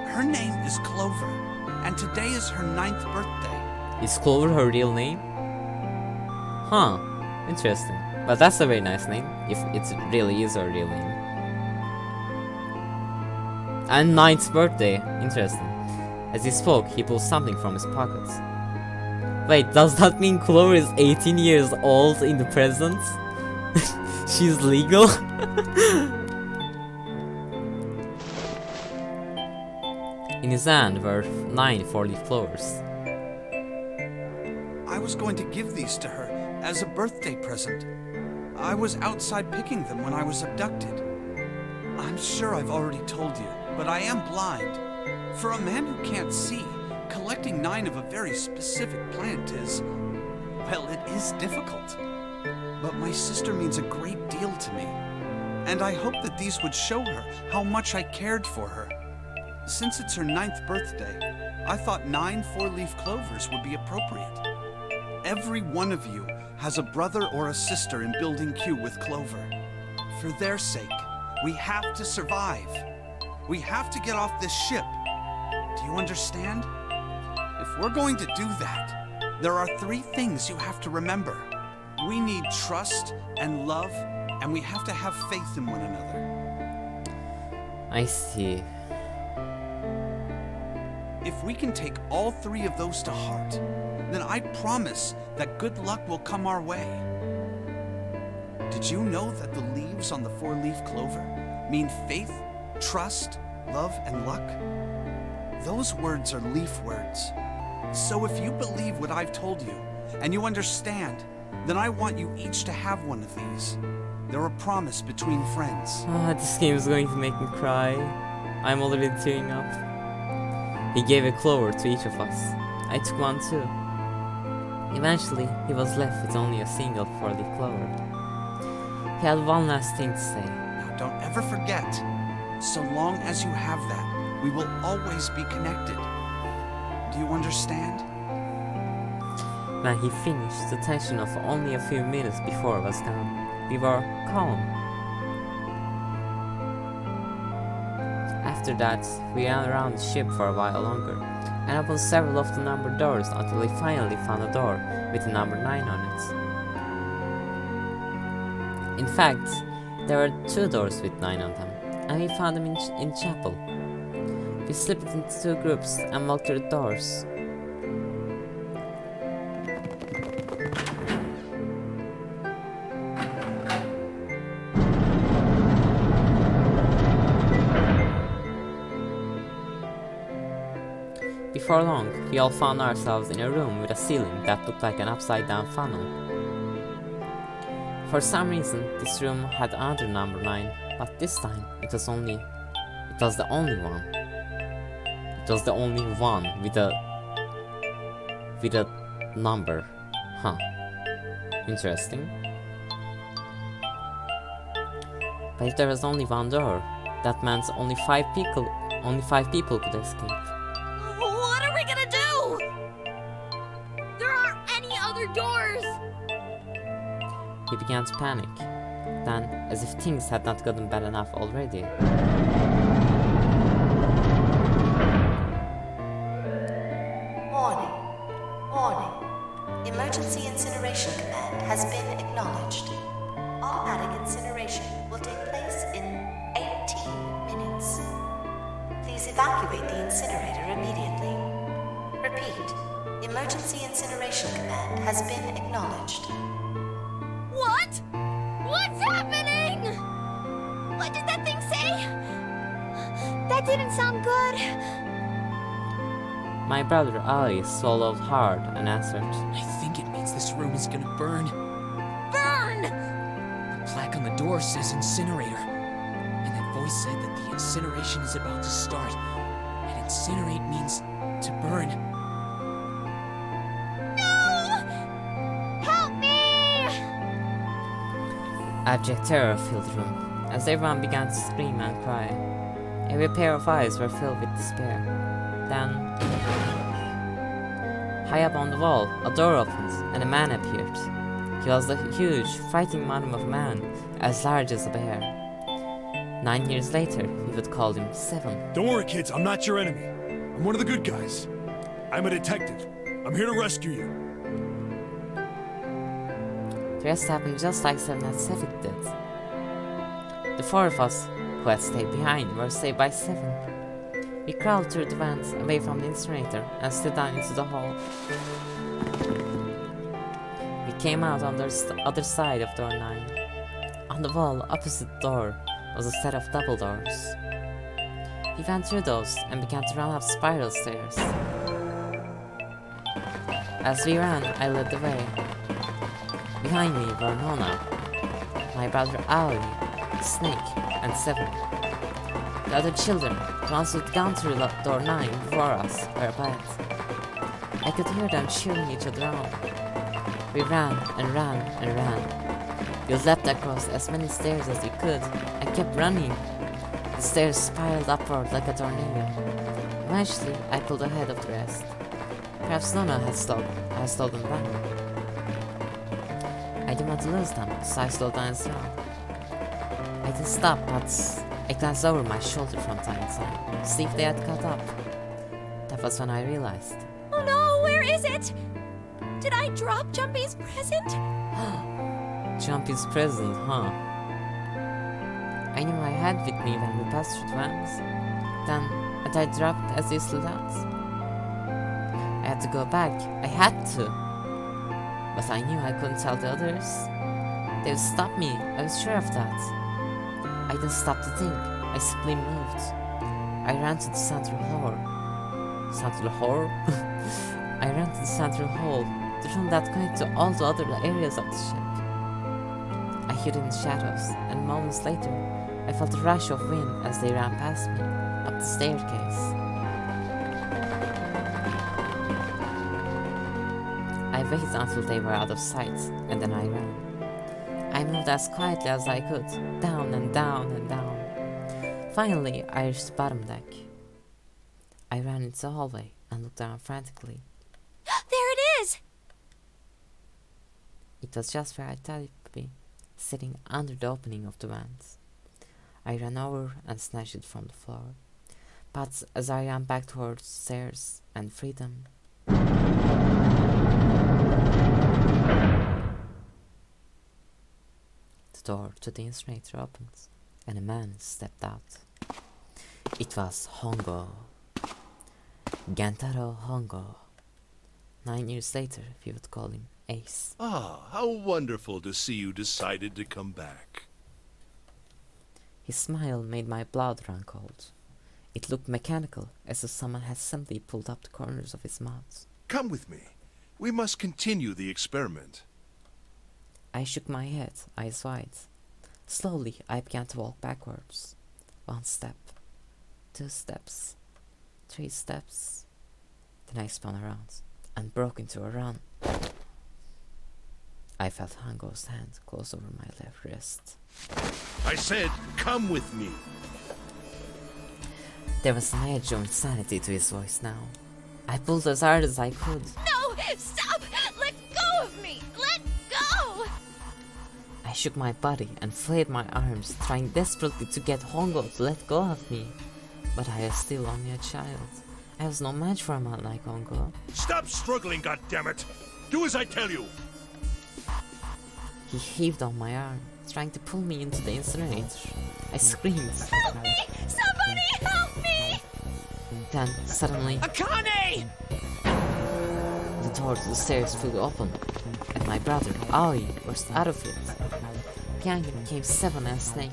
Her name is Clover, and today is her 9th birthday. Is Clover her real name? Huh, interesting. But that's a very nice name, if it really is her real name. And 9th birthday, interesting. As he spoke, he pulled something from his pocket. Wait, does that mean Clover is 18 years old in the present? She's legal? In his hand were 9 4-leaf clovers. I was going to give these to her as a birthday present. I was outside picking them when I was abducted. I'm sure I've already told you, but I am blind. For a man who can't see, collecting 9 of a very specific plant is, well, it is difficult. But my sister means a great deal to me, and I hope that these would show her how much I cared for her. Since it's her 9th birthday, I thought 9 4-leaf clovers would be appropriate. Every one of you has a brother or a sister in Building Q with Clover. For their sake, we have to survive. We have to get off this ship. Do you understand? If we're going to do that, there are 3 things you have to remember. We need trust and love, and we have to have faith in one another. I see. If we can take all 3 of those to heart, then I promise that good luck will come our way. Did you know that the leaves on the 4-leaf clover mean faith, trust, love, and luck? Those words are leaf words. So if you believe what I've told you, and you understand, then I want you each to have one of these. They're a promise between friends. This game is going to make me cry. I'm already tearing up. He gave a clover to each of us. I took one too. Eventually, he was left with only a single 4-leaf clover. He had one last thing to say. Now, don't ever forget. So long as you have that, we will always be connected. Do you understand? When he finished, the tension of only a few minutes before was gone. We were calm. After that, we ran around the ship for a while longer, and opened several of the numbered doors until we finally found a door with the number 9 on it. In fact, there were 2 doors with 9 on them, and we found them in chapel. We split into 2 groups and walked through the doors. Before long, we all found ourselves in a room with a ceiling that looked like an upside-down funnel. For some reason, this room had another number 9, but this time it was the only one. It was the only one with a number. Huh. Interesting. But if there was only one door, that meant only 5 people could escape. What are we gonna do? There aren't any other doors. He began to panic. Then, as if things had not gotten bad enough already, Warning. Emergency incineration command has been acknowledged. Automatic incineration will take place in 18 minutes. Please evacuate the incinerator immediately. Repeat. Emergency incineration command has been acknowledged. What? What's happening? What did that thing say? That didn't sound good. my brother Ali swallowed hard and answered, I think it means this room is gonna burn. Burn! The plaque on the door says incinerator. And that voice said that the incineration is about to start. And incinerate means to burn. Abject terror filled the room, as everyone began to scream and cry. Every pair of eyes were filled with despair. Then, high up on the wall, a door opened, and a man appeared. He was a huge, fighting mountain of a man, as large as a bear. 9 years later, we would call him Seven. Don't worry, kids, I'm not your enemy. I'm one of the good guys. I'm a detective. I'm here to rescue you. The rest happened just like Seven had said it did. The 4 of us who had stayed behind were saved by Seven. We crawled through the vents away from the incinerator and slid down into the hall. We came out on the other side of door 9. On the wall opposite the door was a set of double doors. We went through those and began to run up spiral stairs. As we ran, I led the way. Behind me were Nona, my brother Ali, Snake, and Seven. The other children, the ones who'd gone through door 9 before us, were abed. I could hear them cheering each other on. We ran and ran and ran. We leapt across as many stairs as we could and kept running. The stairs spiraled upward like a tornado. Eventually, I pulled ahead of the rest. Perhaps Nona had slowed them down. I didn't want to lose them, so I slowed down as well. I didn't stop, but I glanced over my shoulder from time to time to see if they had caught up. That was when I realized. Oh no, where is it? Did I drop Jumpy's present? Jumpy's present, huh? I knew I had with me when we passed through the vents. Then, had I dropped as they slid out? I had to go back. I had to. But I knew I couldn't tell the others. They would stop me, I was sure of that. I didn't stop to think, I simply moved. I ran to the central hall. Central hall? I ran to the central hall, the room that connected to all the other areas of the ship. I hid in the shadows, and moments later, I felt a rush of wind as they ran past me, up the staircase. waited until they were out of sight, and then I ran. I moved as quietly as I could, down and down and down. Finally, I reached the bottom deck. I ran into the hallway and looked around frantically. There it is! It was just where I thought it would be, sitting under the opening of the vent. I ran over and snatched it from the floor. But as I ran back towards the stairs and freedom, the door to the incinerator opened, and a man stepped out. It was Hongo. Gentaro Hongo. 9 years later, we would call him Ace. Ah, how wonderful to see you decided to come back. His smile made my blood run cold. It looked mechanical, as if someone had simply pulled up the corners of his mouth. Come with me. We must continue the experiment. I shook my head, eyes wide. Slowly, I began to walk backwards. 1 step, 2 steps, 3 steps. Then I spun around and broke into a run. I felt Hongo's hand close over my left wrist. I said, come with me. There was an edge of insanity to his voice now. I pulled as hard as I could. No! Stop! Let go of me! Let go! I shook my body and flayed my arms, trying desperately to get Hongo to let go of me. But I was still only a child. I was no match for a man like Hongo. Stop struggling, goddammit! Do as I tell you! He heaved on my arm, trying to pull me into the incinerator. I screamed. Help me! Somebody help me! Then, suddenly, Akane! the door to the stairs flew open, and my brother, Aoi, burst out of it. Behind him came Seven and Snake.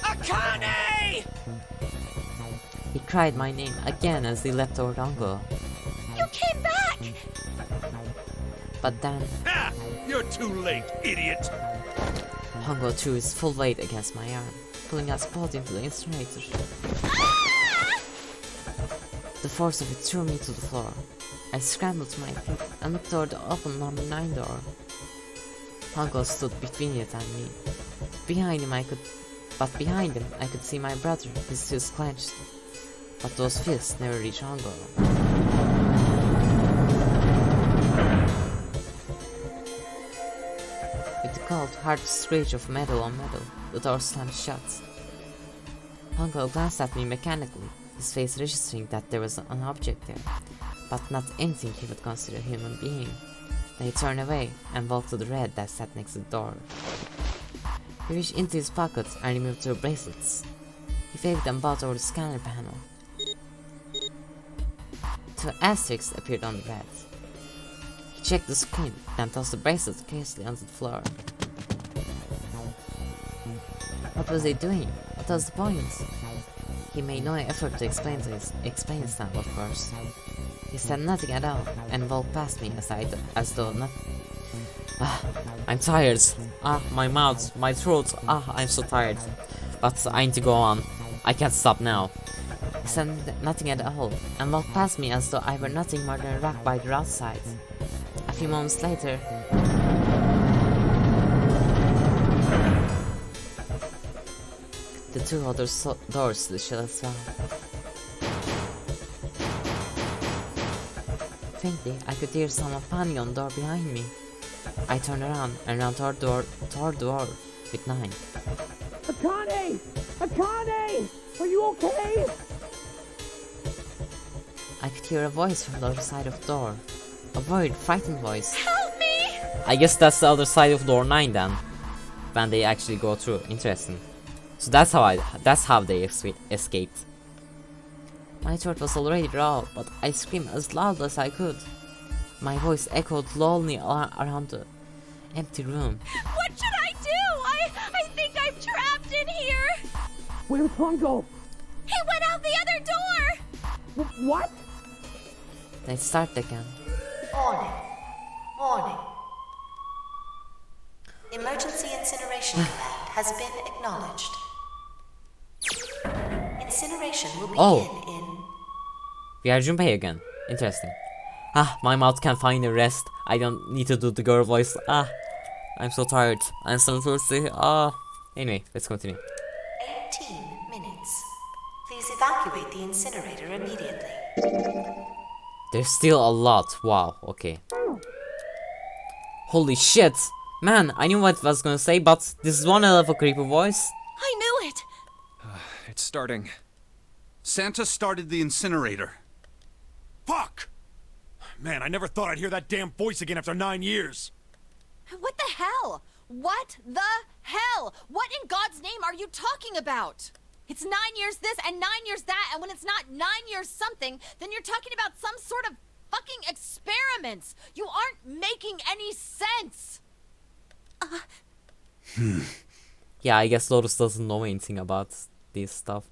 Akane! He cried my name again as he leapt toward Hongo. You came back! But then, Ha! You're too late, idiot! Hongo threw his full weight against my arm, pulling us both into the incinerator. Ah! The force of it threw me to the floor. I scrambled to my feet and looked toward the open number 9 door. Hongo stood between it and me. Behind him I could see my brother, his fists clenched. But those fists never reached Hongo. With the cold, hard screech of metal on metal, the door slammed shut. Hongo glanced at me mechanically, his face registering that there was an object there, but not anything he would consider a human being. Then he turned away and walked to the red that sat next to the door. He reached into his pocket and removed 2 bracelets. He waved them both over the scanner panel. 2 asterisks appeared on the red. He checked the screen, then tossed the bracelet carelessly onto the floor. What was he doing? What was the point? He made no effort to explain himself, of course. He said nothing at all, and walked past me as though nothing. I'm tired. My mouth, my throat. I'm so tired. But I need to go on. I can't stop now. He said nothing at all, and walked past me as though I were nothing more than a rock by the roadside. A few moments later, the 2 other doors to the shell as well. Faintly, I could hear someone pounding on the door behind me. I turned around and ran toward the door with 9. Akane! Akane! Are you okay? I could hear a voice from the other side of the door. A worried, frightened voice. Help me! I guess that's the other side of door 9 then. When they actually go through. Interesting. So that's how they escaped. My throat was already raw, but I screamed as loud as I could. My voice echoed lonely around the empty room. What should I do? I think I'm trapped in here! Where's Hongo? He went out the other door! What? They started again. Warning. Warning. Emergency incineration command has been acknowledged. Incineration will begin in... We are Junpei again. Interesting. My mouth can finally rest. I don't need to do the girl voice. Ah, I'm so tired. I'm so thirsty. Ah. Anyway, let's continue. 18 minutes. Please evacuate the incinerator immediately. There's still a lot. Wow, okay. Holy shit! Man, I knew what I was gonna say, but this is one hell of a creepy voice. I knew it! It's starting. Santa started the incinerator. Fuck! Man, I never thought I'd hear that damn voice again after 9 years. What the hell? What the hell? What in God's name are you talking about? It's 9 years this and 9 years that, and when it's not 9 years something, then you're talking about some sort of fucking experiments. You aren't making any sense. Yeah, I guess Lotus doesn't know anything about this stuff.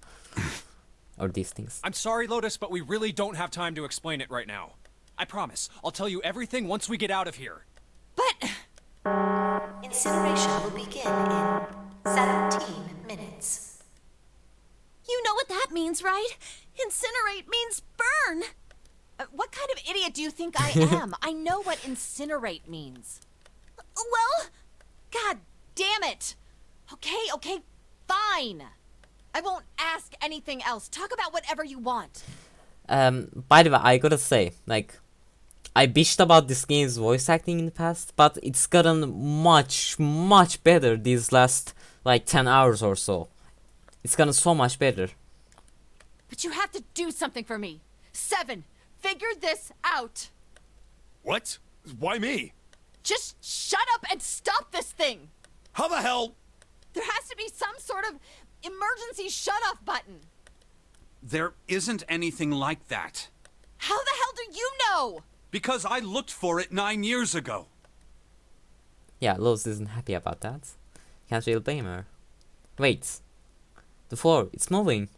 Or these things. I'm sorry, Lotus, but we really don't have time to explain it right now. I promise, I'll tell you everything once we get out of here. But... Incineration will begin in 17 minutes. You know what that means, right? Incinerate means burn! what kind of idiot do you think I am? I know what incinerate means. Well... God damn it! Okay, fine. I won't ask anything else. Talk about whatever you want. By the way, I gotta say, like, I bitched about this game's voice acting in the past, but it's gotten much better these last, like, 10 hours or so. It's gotten so much better. But you have to do something for me. 7, figure this out. What? Why me? Just shut up and stop this thing. How the hell? There has to be some sort of emergency shut-off button. There isn't anything like that. How the hell do you know? Because I looked for it 9 years ago. Yeah, Lotus isn't happy about that. Can't really blame her. Wait. The floor, it's moving.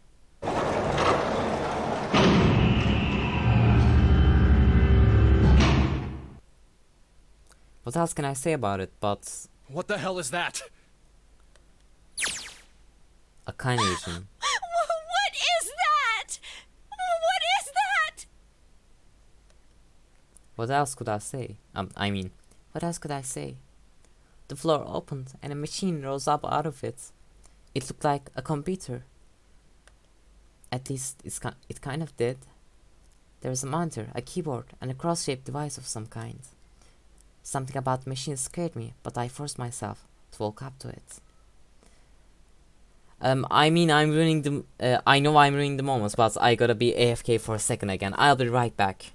What else can I say about it, but... What the hell is that? a kind Asian. What is that? What is that? What else could I say? What else could I say? The floor opened and a machine rose up out of it. It looked like a computer. At least it kind of did. There was a monitor, a keyboard, and a cross-shaped device of some kind. Something about the machine scared me, but I forced myself to walk up to it. I know I'm ruining the moments, but I gotta be AFK for a second again. I'll be right back.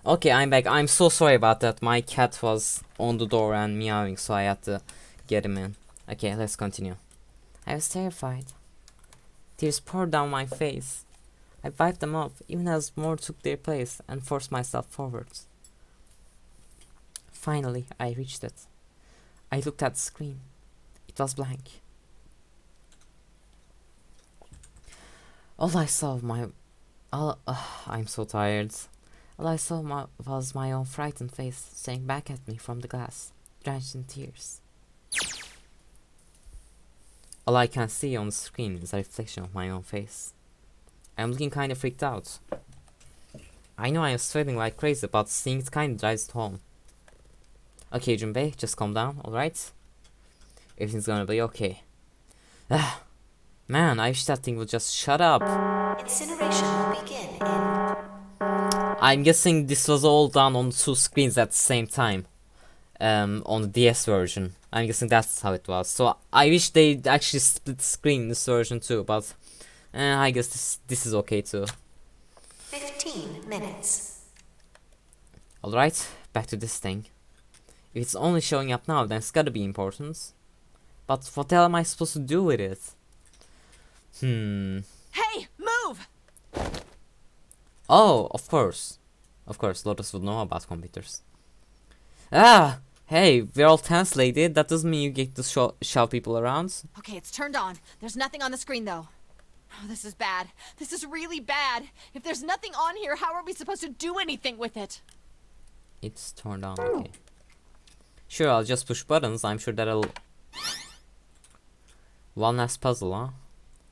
Okay, I'm back. I'm so sorry about that. My cat was on the door and meowing, so I had to get him in. Okay, let's continue. I was terrified. Tears poured down my face. I wiped them off, even as more took their place, and forced myself forward. Finally, I reached it. I looked at the screen. It was blank. All I saw I'm so tired. All I saw was my own frightened face staring back at me from the glass, drenched in tears. All I can see on the screen is a reflection of my own face. I'm looking kinda freaked out. I know I am sweating like crazy, but seeing it kinda drives it home. Okay, Junpei, just calm down, alright? Everything's gonna be okay. Man, I wish that thing would just shut up. Incineration will begin in... I'm guessing this was all done on 2 screens at the same time. On the DS version. I'm guessing that's how it was. So I wish they actually split the screen in this version too, but I guess this is okay too. 15 minutes. Alright, back to this thing. If it's only showing up now, then it's gotta be important. But what the hell am I supposed to do with it? Hey, move! Oh, of course. Of course, Lotus would know about computers. Ah! Hey, we're all tense, lady. That doesn't mean you get to shove people around. Okay, it's turned on. There's nothing on the screen, though. Oh, this is bad. This is really bad. If there's nothing on here, how are we supposed to do anything with it? It's turned on, okay. Sure, I'll just push buttons. I'm sure that'll... One last puzzle, huh?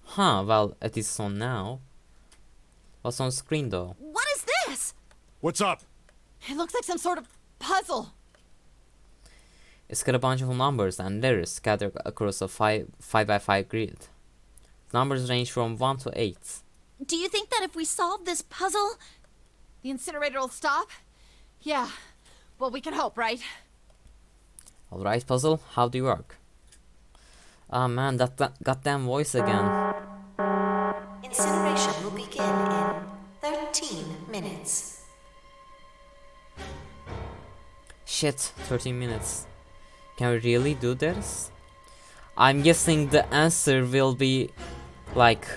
Huh, well, it is on now. What's on screen, though? What is this? What's up? It looks like some sort of puzzle. It's got a bunch of numbers and letters scattered across a 5x5 grid. Numbers range from 1 to 8. Do you think that if we solve this puzzle... The incinerator will stop? Yeah. Well, we can hope, right? Alright, puzzle, how do you work? Ah man, that goddamn voice again. Incineration will begin in 13 minutes. Shit, 13 minutes. Can we really do this? I'm guessing the answer will be like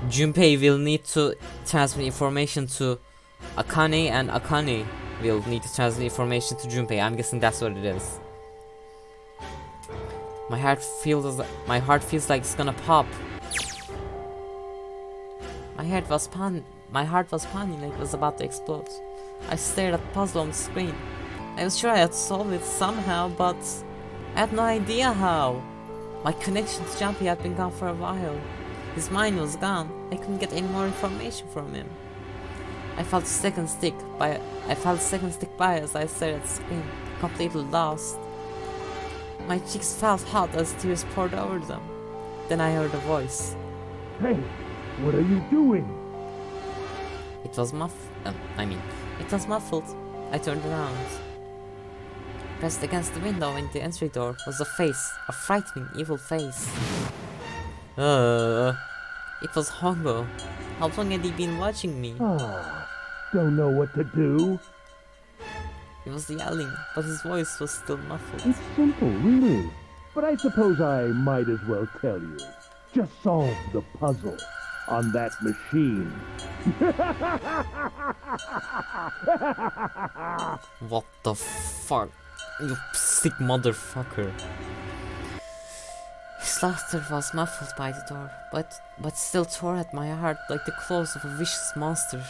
Junpei will need to transmit information to Akane and Akane will need to transmit information to Junpei. I'm guessing that's what it is. My heart feels like it's gonna pop. My heart was pounding like it was about to explode. I stared at the puzzle on the screen. I was sure I had solved it somehow, but I had no idea how. My connection to Junpei had been gone for a while. His mind was gone. I couldn't get any more information from him. I felt a second stick by as I stared at the screen, completely lost. My cheeks felt hot as tears poured over them. Then I heard a voice. Hey, what are you doing? It was muffled. I turned around. Pressed against the window in the entry door was a face, a frightening, evil face. It was Hongo. How long had he been watching me? Don't know what to do. He was yelling, but his voice was still muffled. It's simple, really. But I suppose I might as well tell you. Just solve the puzzle on that machine. What the fuck? You sick motherfucker. His laughter was muffled by the door, but still tore at my heart like the claws of a vicious monster.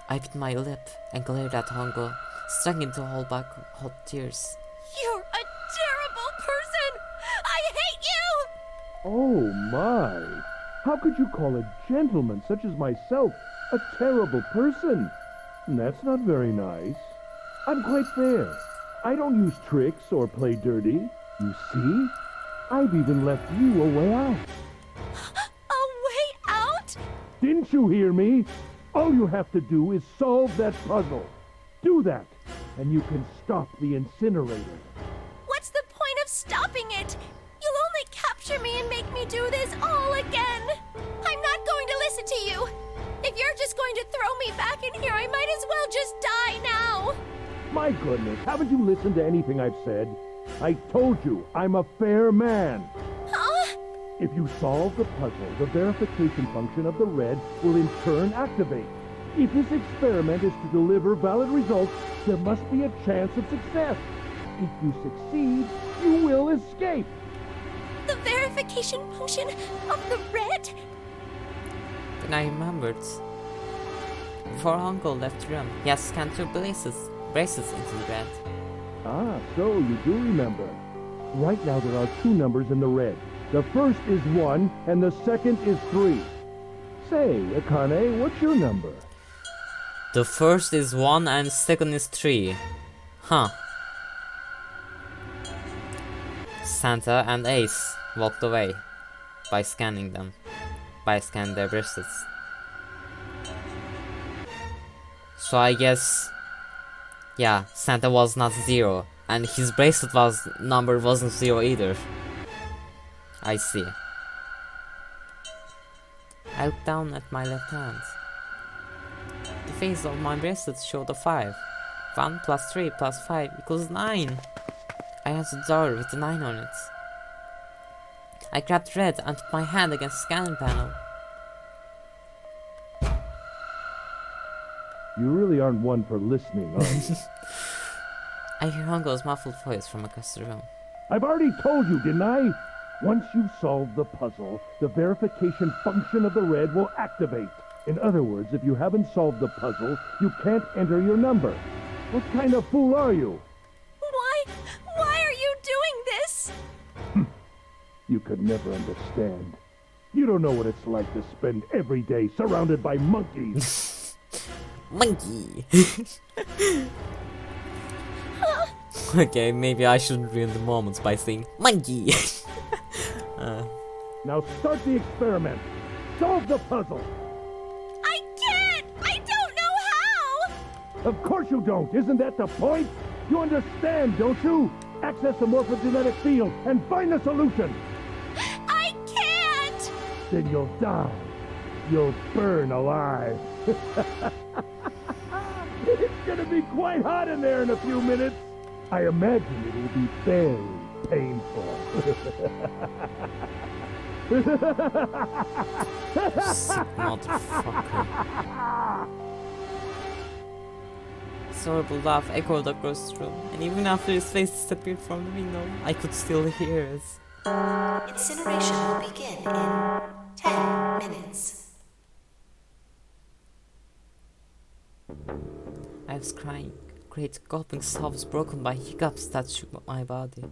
I bit my lip and glared at Hongo, struggling to hold back hot tears. You're a terrible person! I hate you! Oh my! How could you call a gentleman such as myself a terrible person? That's not very nice. I'm quite fair. I don't use tricks or play dirty. You see? I've even left you a way out. A way out? Didn't you hear me? All you have to do is solve that puzzle. Do that, and you can stop the incinerator. What's the point of stopping it? You'll only capture me and make me do this all again. I'm not going to listen to you. If you're just going to throw me back in here, I might as well just die now. My goodness, haven't you listened to anything I've said? I told you, I'm a fair man. Huh? If you solve the puzzle, the verification function of the red will in turn activate. If this experiment is to deliver valid results, there must be a chance of success. If you succeed, you will escape. The verification function of the red? Then I remembered. Before Hongo left the room, he had scanned 2 bracelets into the red. Ah, so you do remember. Right now there are 2 numbers in the red. The first is 1, and the second is 3. Say, Akane, what's your number? The first is 1 and the second is 3. Huh. Santa and Ace walked away by scanning their bracelets. So I guess, yeah, Santa was not 0, and his bracelet number wasn't 0 either. I see. I looked down at my left hand. The face of my bracelet showed a 5. 1 plus 3 plus 5 equals 9. I answered the door with the 9 on it. I grabbed red and put my hand against the scanning panel. You really aren't one for listening, are you? I hear Hongo's muffled voice from across the room. I've already told you, didn't I? Once you've solved the puzzle, the verification function of the red will activate. In other words, if you haven't solved the puzzle, you can't enter your number. What kind of fool are you? Why are you doing this? You could never understand. You don't know what it's like to spend every day surrounded by monkeys. Monkey! Okay, maybe I shouldn't ruin the moments by saying monkey! Now start the experiment. Solve the puzzle. I can't! I don't know how! Of course you don't. Isn't that the point? You understand, don't you? Access the morphogenetic field and find the solution. I can't! Then you'll die. You'll burn alive. It's gonna be quite hot in there in a few minutes. I imagine it will be very painful. Sick motherfucker. His horrible laugh echoed across the room, and even after his face disappeared from the window, I could still hear it. Incineration will begin in 10 minutes. I was crying. Great gulping sobs broken by hiccups that shook my body.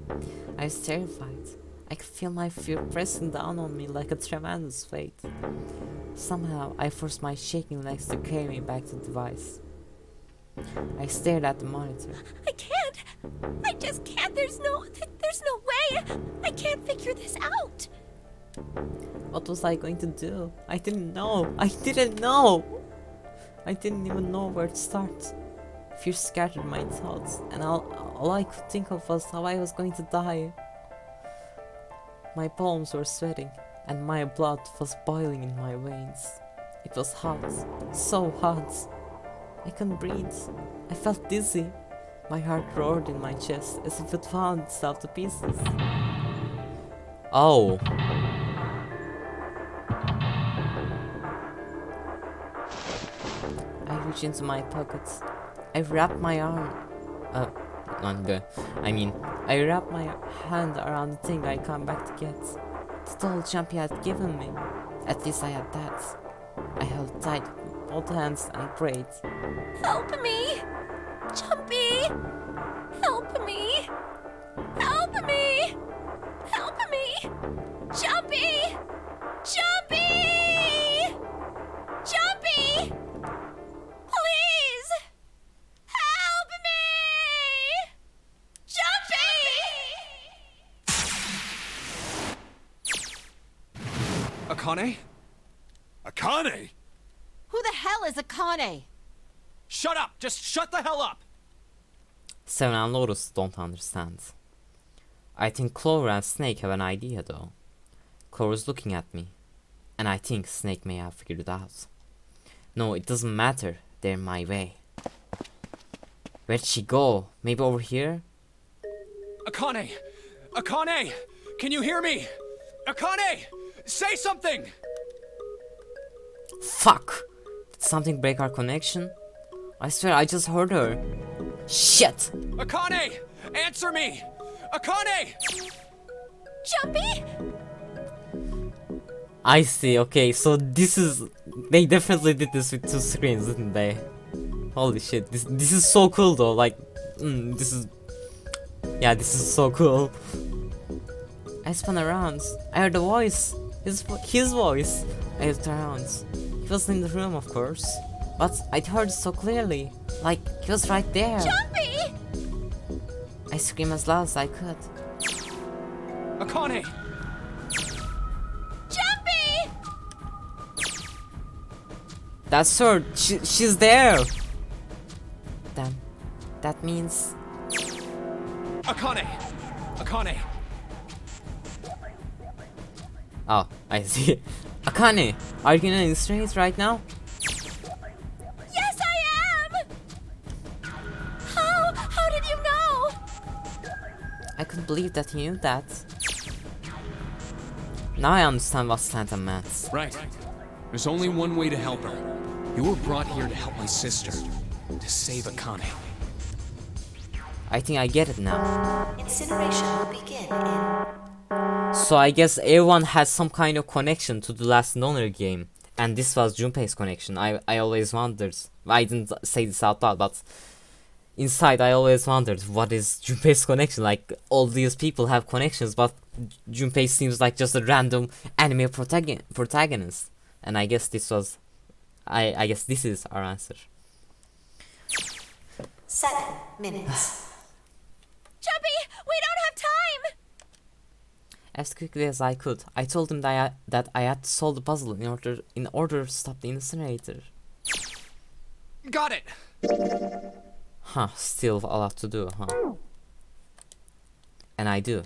I was terrified. I could feel my fear pressing down on me like a tremendous weight. Somehow, I forced my shaking legs to carry me back to the device. I stared at the monitor. I can't! I just can't! There's no way! I can't figure this out! What was I going to do? I didn't know! I didn't know! I didn't even know where to start. Fear scattered my thoughts, and all I could think of was how I was going to die. My palms were sweating, and my blood was boiling in my veins. It was hot, so hot. I couldn't breathe. I felt dizzy. My heart roared in my chest as if it wound itself to pieces. Oh. I reached into my pockets. I wrapped my arm. I wrapped my hand around the thing I come back to get. The doll Jumpy had given me. At least I had that. I held tight with both hands and prayed. Help me! Jumpy! Help me! Help me! Help me! Jumpy! Jumpy! Jumpy! Please! Help me! Jumpy! Akane? Akane? Who the hell is Akane? Shut up! Just shut the hell up! Seven and Lotus don't understand. I think Clover and Snake have an idea though. Clover's looking at me, and I think Snake may have figured it out. No, it doesn't matter. They're my way. Where'd she go? Maybe over here? Akane! Akane! Can you hear me? Akane! Say something! Fuck! Did something break our connection? I swear I just heard her. Shit! Akane! Answer me! Akane! Jumpy? I see, okay, so this is... They definitely did this with two screens, didn't they? Holy shit, this is so cool though, like... this is... Yeah, this is so cool. I spun around. I heard a voice. His voice. I looked around. He wasn't in the room, of course. But I heard it so clearly. Like, he was right there. Jumpy! I screamed as loud as I could. Akane! Jumpy! That's her. She's there. Damn. That means... Akane! Akane! Oh, I see. Akane, are you gonna incinerate right now? Yes, I am! How did you know? I couldn't believe that he knew that. Now I understand what Stanton meant. Right. There's only one way to help her. You were brought here to help my sister. To save Akane. I think I get it now. Incineration will begin in... So I guess everyone has some kind of connection to the last Nonary game. And this was Junpei's connection. I always wondered. I didn't say this out loud, but inside I always wondered what is Junpei's connection. Like, all these people have connections, but Junpei seems like just a random anime protagonist. And I guess this was... I guess this is our answer. 7 minutes. Chubby, we don't have time! As quickly as I could, I told him that I had to solve the puzzle in order to stop the incinerator. Got it! Huh, still a lot to do, huh? And I do.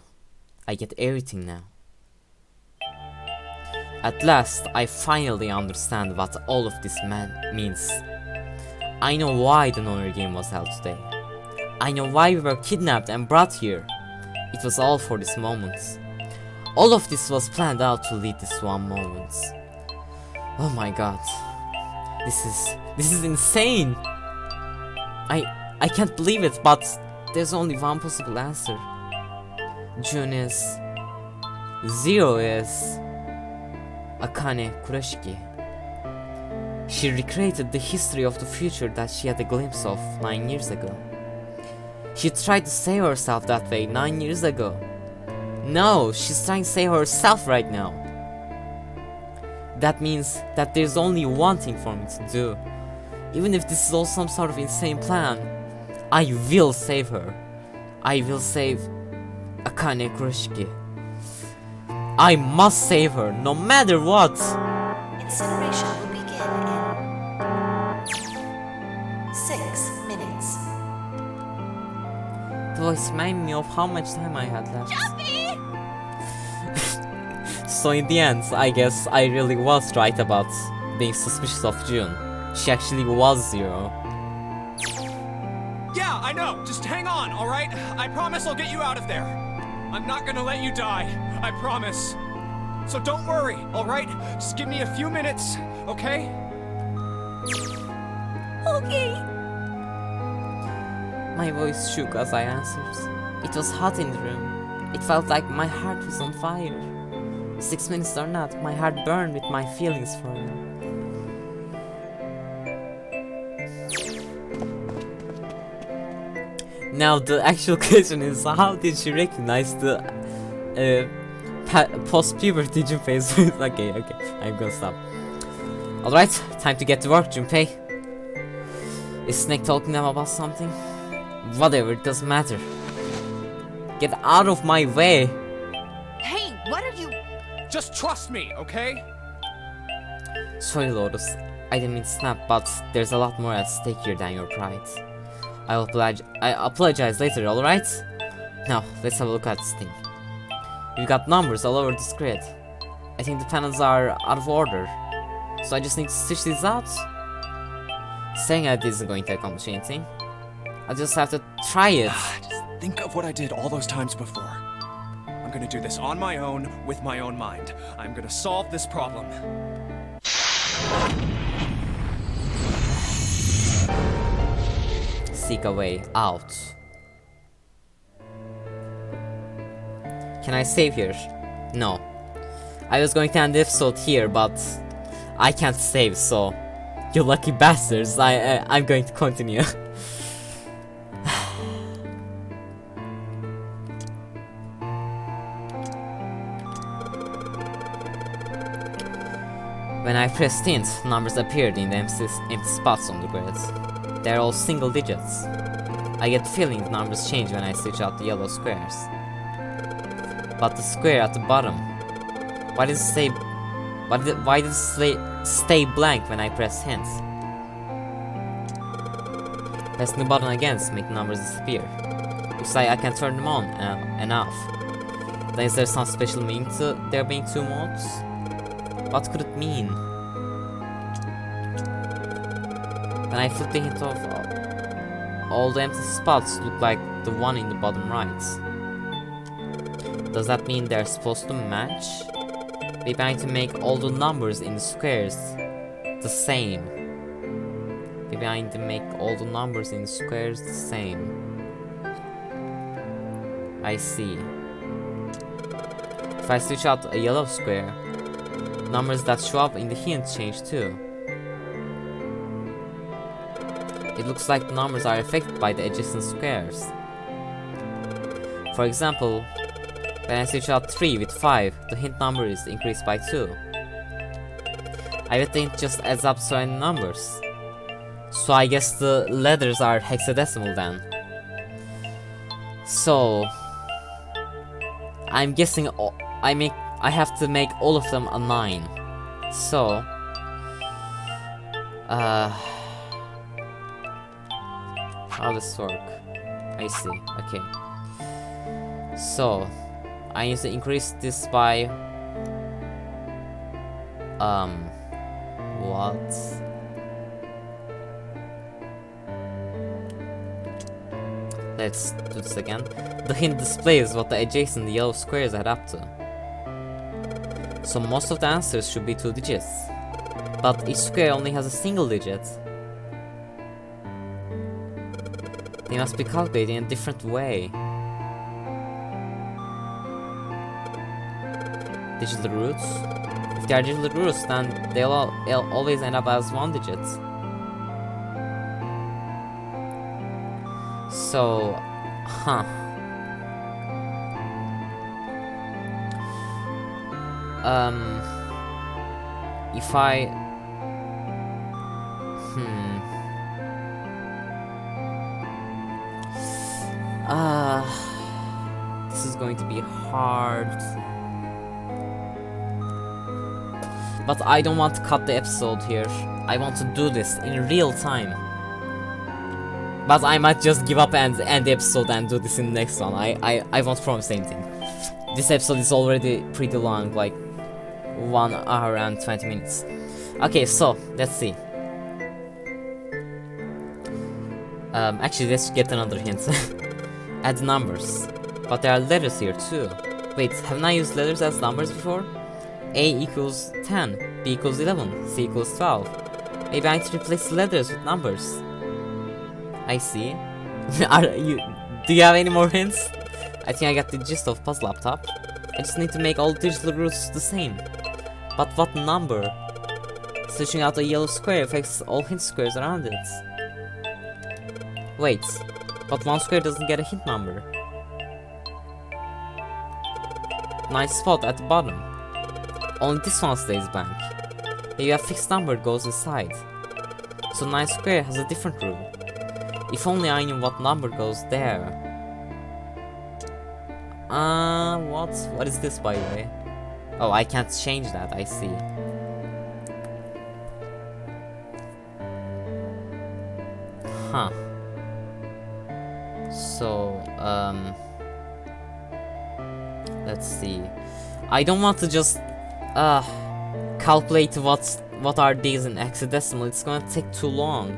I get everything now. At last, I finally understand what all of this means. I know why the Nonary game was held today. I know why we were kidnapped and brought here. It was all for this moment. All of this was planned out to lead this one moment. Oh my god. This is insane. I can't believe it, but there's only one possible answer. June is... 0 is... Akane Kurashiki. She recreated the history of the future that she had a glimpse of 9 years ago. She tried to save herself that way 9 years ago. No, she's trying to save herself right now. That means that there's only one thing for me to do. Even if this is all some sort of insane plan, I will save her. I will save Akane Kurashiki. I must save her, no matter what. Incineration will begin in 6 minutes. The voice reminded me of how much time I had left. So in the end, I guess I really was right about being suspicious of June. She actually was 0. Yeah, I know. Just hang on, alright? I promise I'll get you out of there. I'm not gonna let you die. I promise. So don't worry, alright? Just give me a few minutes, okay? Okay. My voice shook as I answered. It was hot in the room. It felt like my heart was on fire. 6 minutes or not, my heart burned with my feelings for you. Now the actual question is, how did she recognize the post-puberty Junpei's voice? Okay, I'm gonna stop. Alright, time to get to work, Junpei. Is Snake talking to them about something? Whatever, it doesn't matter. Get out of my way! Hey, what are you... Just trust me, okay? Sorry, Lotus. I didn't mean to snap, but there's a lot more at stake here than your pride. I apologize later, alright? Now, let's have a look at this thing. We've got numbers all over this grid. I think the panels are out of order. So I just need to stitch these out? Saying that isn't going to accomplish anything. I just have to try it. Just think of what I did all those times before. I'm gonna do this on my own, with my own mind. I'm gonna solve this problem. Seek a way out. Can I save here? No. I was going to end the episode here, but I can't save, so you lucky bastards. I'm going to continue. When I pressed int, numbers appeared in the empty spots on the grid. They're all single digits. I get the feeling the numbers change when I switch out the yellow squares. But the square at the bottom, why does it stay blank when I press hint? Pressing the button again to make the numbers disappear. Looks like I can turn them on and off. Then is there some special meaning to there being 2 modes? What could it mean? When I flip the hint off, all the empty spots look like the one in the bottom right. Does that mean they're supposed to match? Maybe I need to make all the numbers in the squares the same. Maybe I need to make all the numbers in the squares the same. I see. If I switch out a yellow square, numbers that show up in the hint change too. It looks like the numbers are affected by the adjacent squares. For example, when I switch out 3 with 5, the hint number is increased by 2. I bet the hint just adds up so many numbers. So I guess the letters are hexadecimal then. So I'm guessing I have to make all of them a 9. So how does this work? I see. Okay. So I need to increase this by what? Let's do this again. The hint displays what the adjacent yellow squares add up to. So most of the answers should be 2 digits. But each square only has a single digit. They must be calculated in a different way. Digital roots? If they are digital roots, then they'll always end up as 1 digit. So, if I this is going to be hard. But I don't want to cut the episode here. I want to do this in real time. But I might just give up and end the episode and do this in the next one. I won't promise anything. This episode is already pretty long, like 1 hour and 20 minutes. Okay, so let's see. Actually, let's get another hint. Add numbers. But there are letters here too. Wait, haven't I used letters as numbers before? A equals 10, B equals 11, C equals 12. Maybe I need to replace letters with numbers. I see. Do you have any more hints? I think I got the gist of Puzzle Laptop. I just need to make all digital roots the same. But what number? Switching out a yellow square affects all hint squares around it. Wait, but one square doesn't get a hint number. Nice spot at the bottom. Only this one stays blank. Maybe a fixed number goes inside. So 9 square has a different rule. If only I knew what number goes there. What is this, by the way? Oh, I can't change that, I see. Huh. So, let's see. I don't want to just calculate what are these in hexadecimal. It's gonna take too long.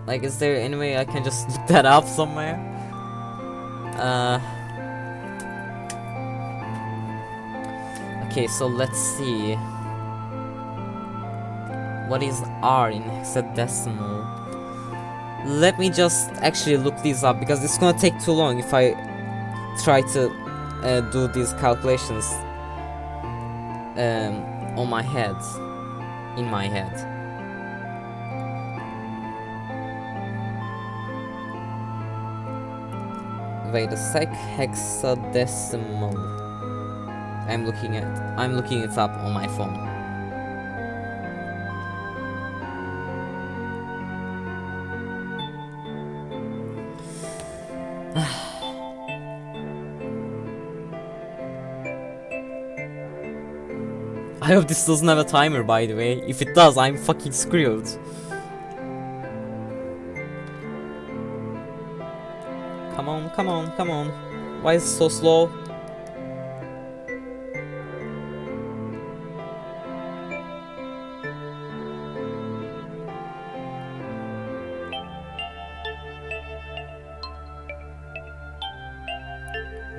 Like, is there any way I can just look that up somewhere? Okay, so let's see. What is R in hexadecimal? Let me just actually look these up, because it's gonna take too long if I try to do these calculations on my head, in my head. Wait a sec, hexadecimal. I'm looking it up on my phone. I hope this doesn't have a timer, by the way. If it does, I'm fucking screwed. Come on, come on, come on. Why is it so slow?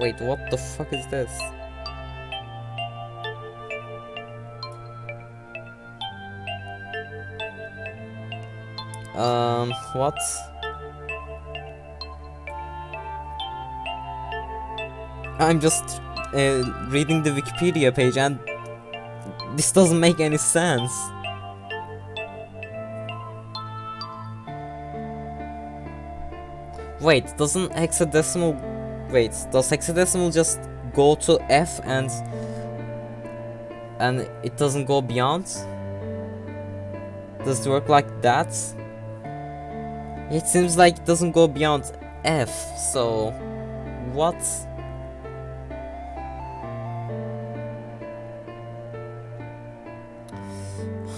Wait, what the fuck is this? What? I'm just reading the Wikipedia page and this doesn't make any sense. Wait, doesn't hexadecimal... Wait, does hexadecimal just go to F and it doesn't go beyond? Does it work like that? It seems like it doesn't go beyond F, so... What?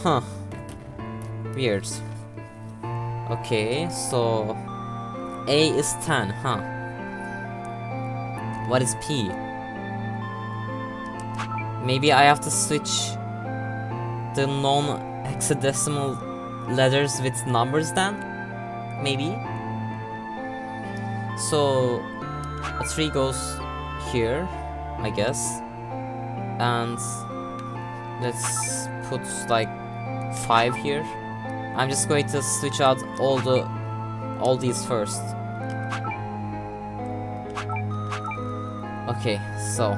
Huh. Weird. Okay, so... A is 10, huh? What is P? Maybe I have to switch the non-hexadecimal letters with numbers then? Maybe? So... a 3 goes here, I guess. And... let's put like 5 here. I'm just going to switch out all these first. Okay, so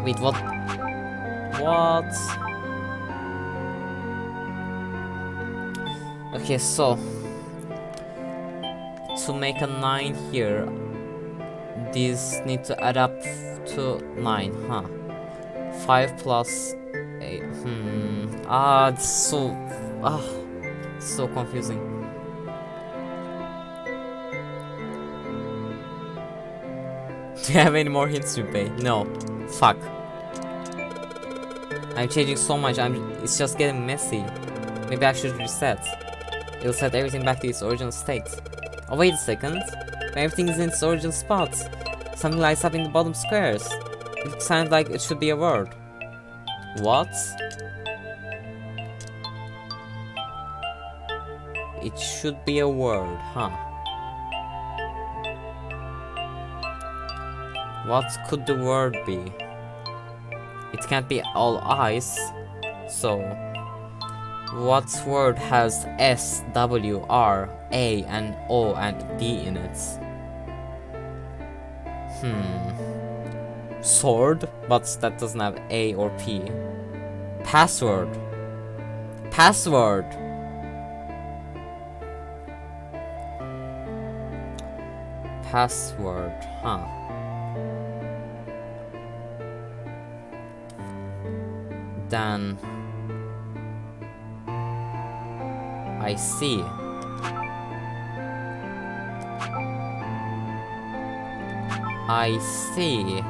wait, what? Okay, so to make a 9 here, these need to add up to 9, huh? 5 plus 8. It's so confusing. Do you have any more hints, Junpei? No. Fuck. I'm changing so much, it's just getting messy. Maybe I should reset. It'll set everything back to its original state. Oh, wait a second. Everything is in its original spot. Something lights up in the bottom squares. It sounds like it should be a word. What? It should be a word, huh? What could the word be? It can't be all eyes. So, what word has S, W, R, A, and O, and D in it? Sword, but that doesn't have A or P. Password. Password. Password, huh? Then I see. I see.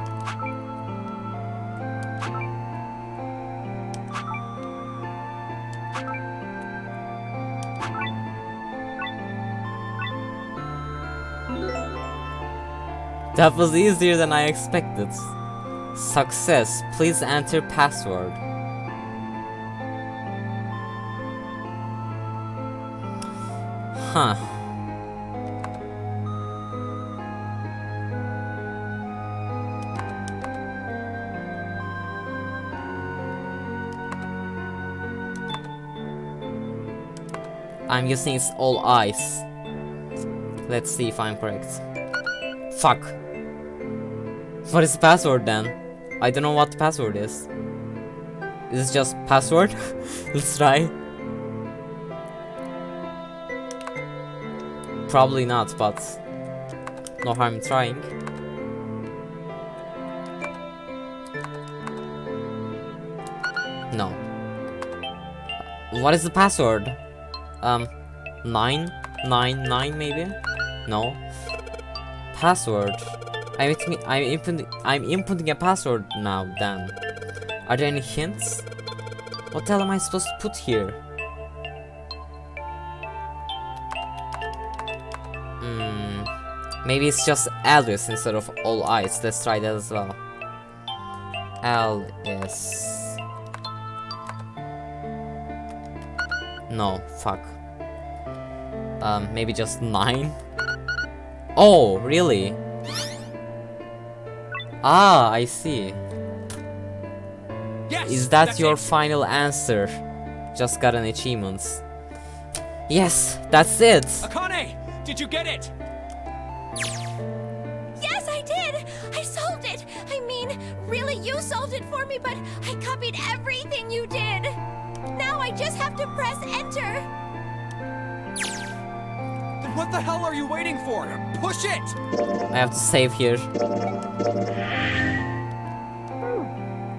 That was easier than I expected. Success. Please enter password. Huh. I'm guessing it's all eyes. Let's see if I'm correct. Fuck. What is the password then? I don't know what the password is. Is it just password? Let's try. Probably not, but no harm in trying. No. What is the password? 999 maybe? No. Password. I'm inputting a password now. Then, are there any hints? What the hell am I supposed to put here? Maybe it's just Alice instead of all eyes. Let's try that as well. Alice. No, fuck. Maybe just 9? Oh, really? Ah, I see. Yes, is that that's your it. final answer? Just got an achievement. Yes, that's it. Akane, did you get it? Yes, I did! I solved really you solved it for me, but I copied everything you did. Now I just have to press enter. Then what the hell are you waiting for? Push it! I have to save here.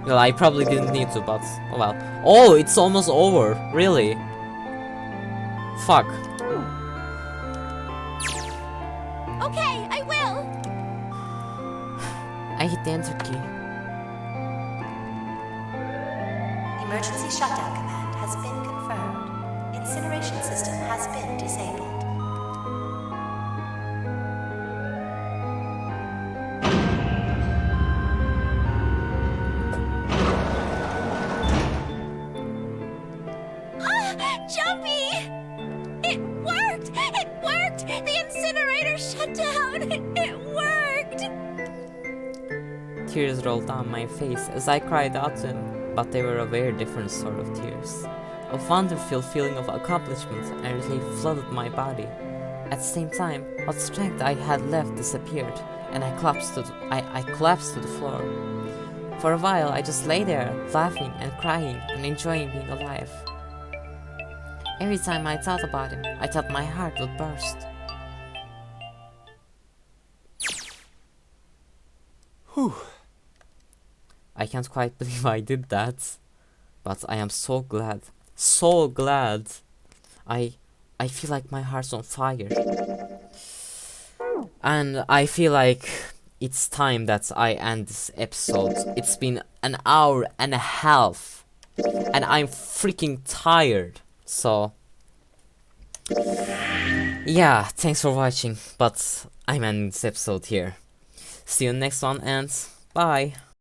Well, I probably didn't need to, but oh well. Oh, it's almost over. Really? Fuck. Okay, I will. I hit the enter key. Emergency shutdown command has been confirmed. Incineration system has been disabled. Jumpy! It worked! It worked! The incinerator shut down! It worked! Tears rolled down my face as I cried out to him, but they were a very different sort of tears. A wonderful feeling of accomplishment and relief flooded my body. At the same time, what strength I had left disappeared, and I collapsed to the floor. For a while, I just lay there, laughing and crying and enjoying being alive. Every time I thought about him, I thought my heart would burst. Whew. I can't quite believe I did that, but I am so glad. So glad. I feel like my heart's on fire. And I feel like it's time that I end this episode. It's been an hour and a half, and I'm freaking tired. So yeah, thanks for watching, but I'm ending this episode here. See you in the next one, and bye.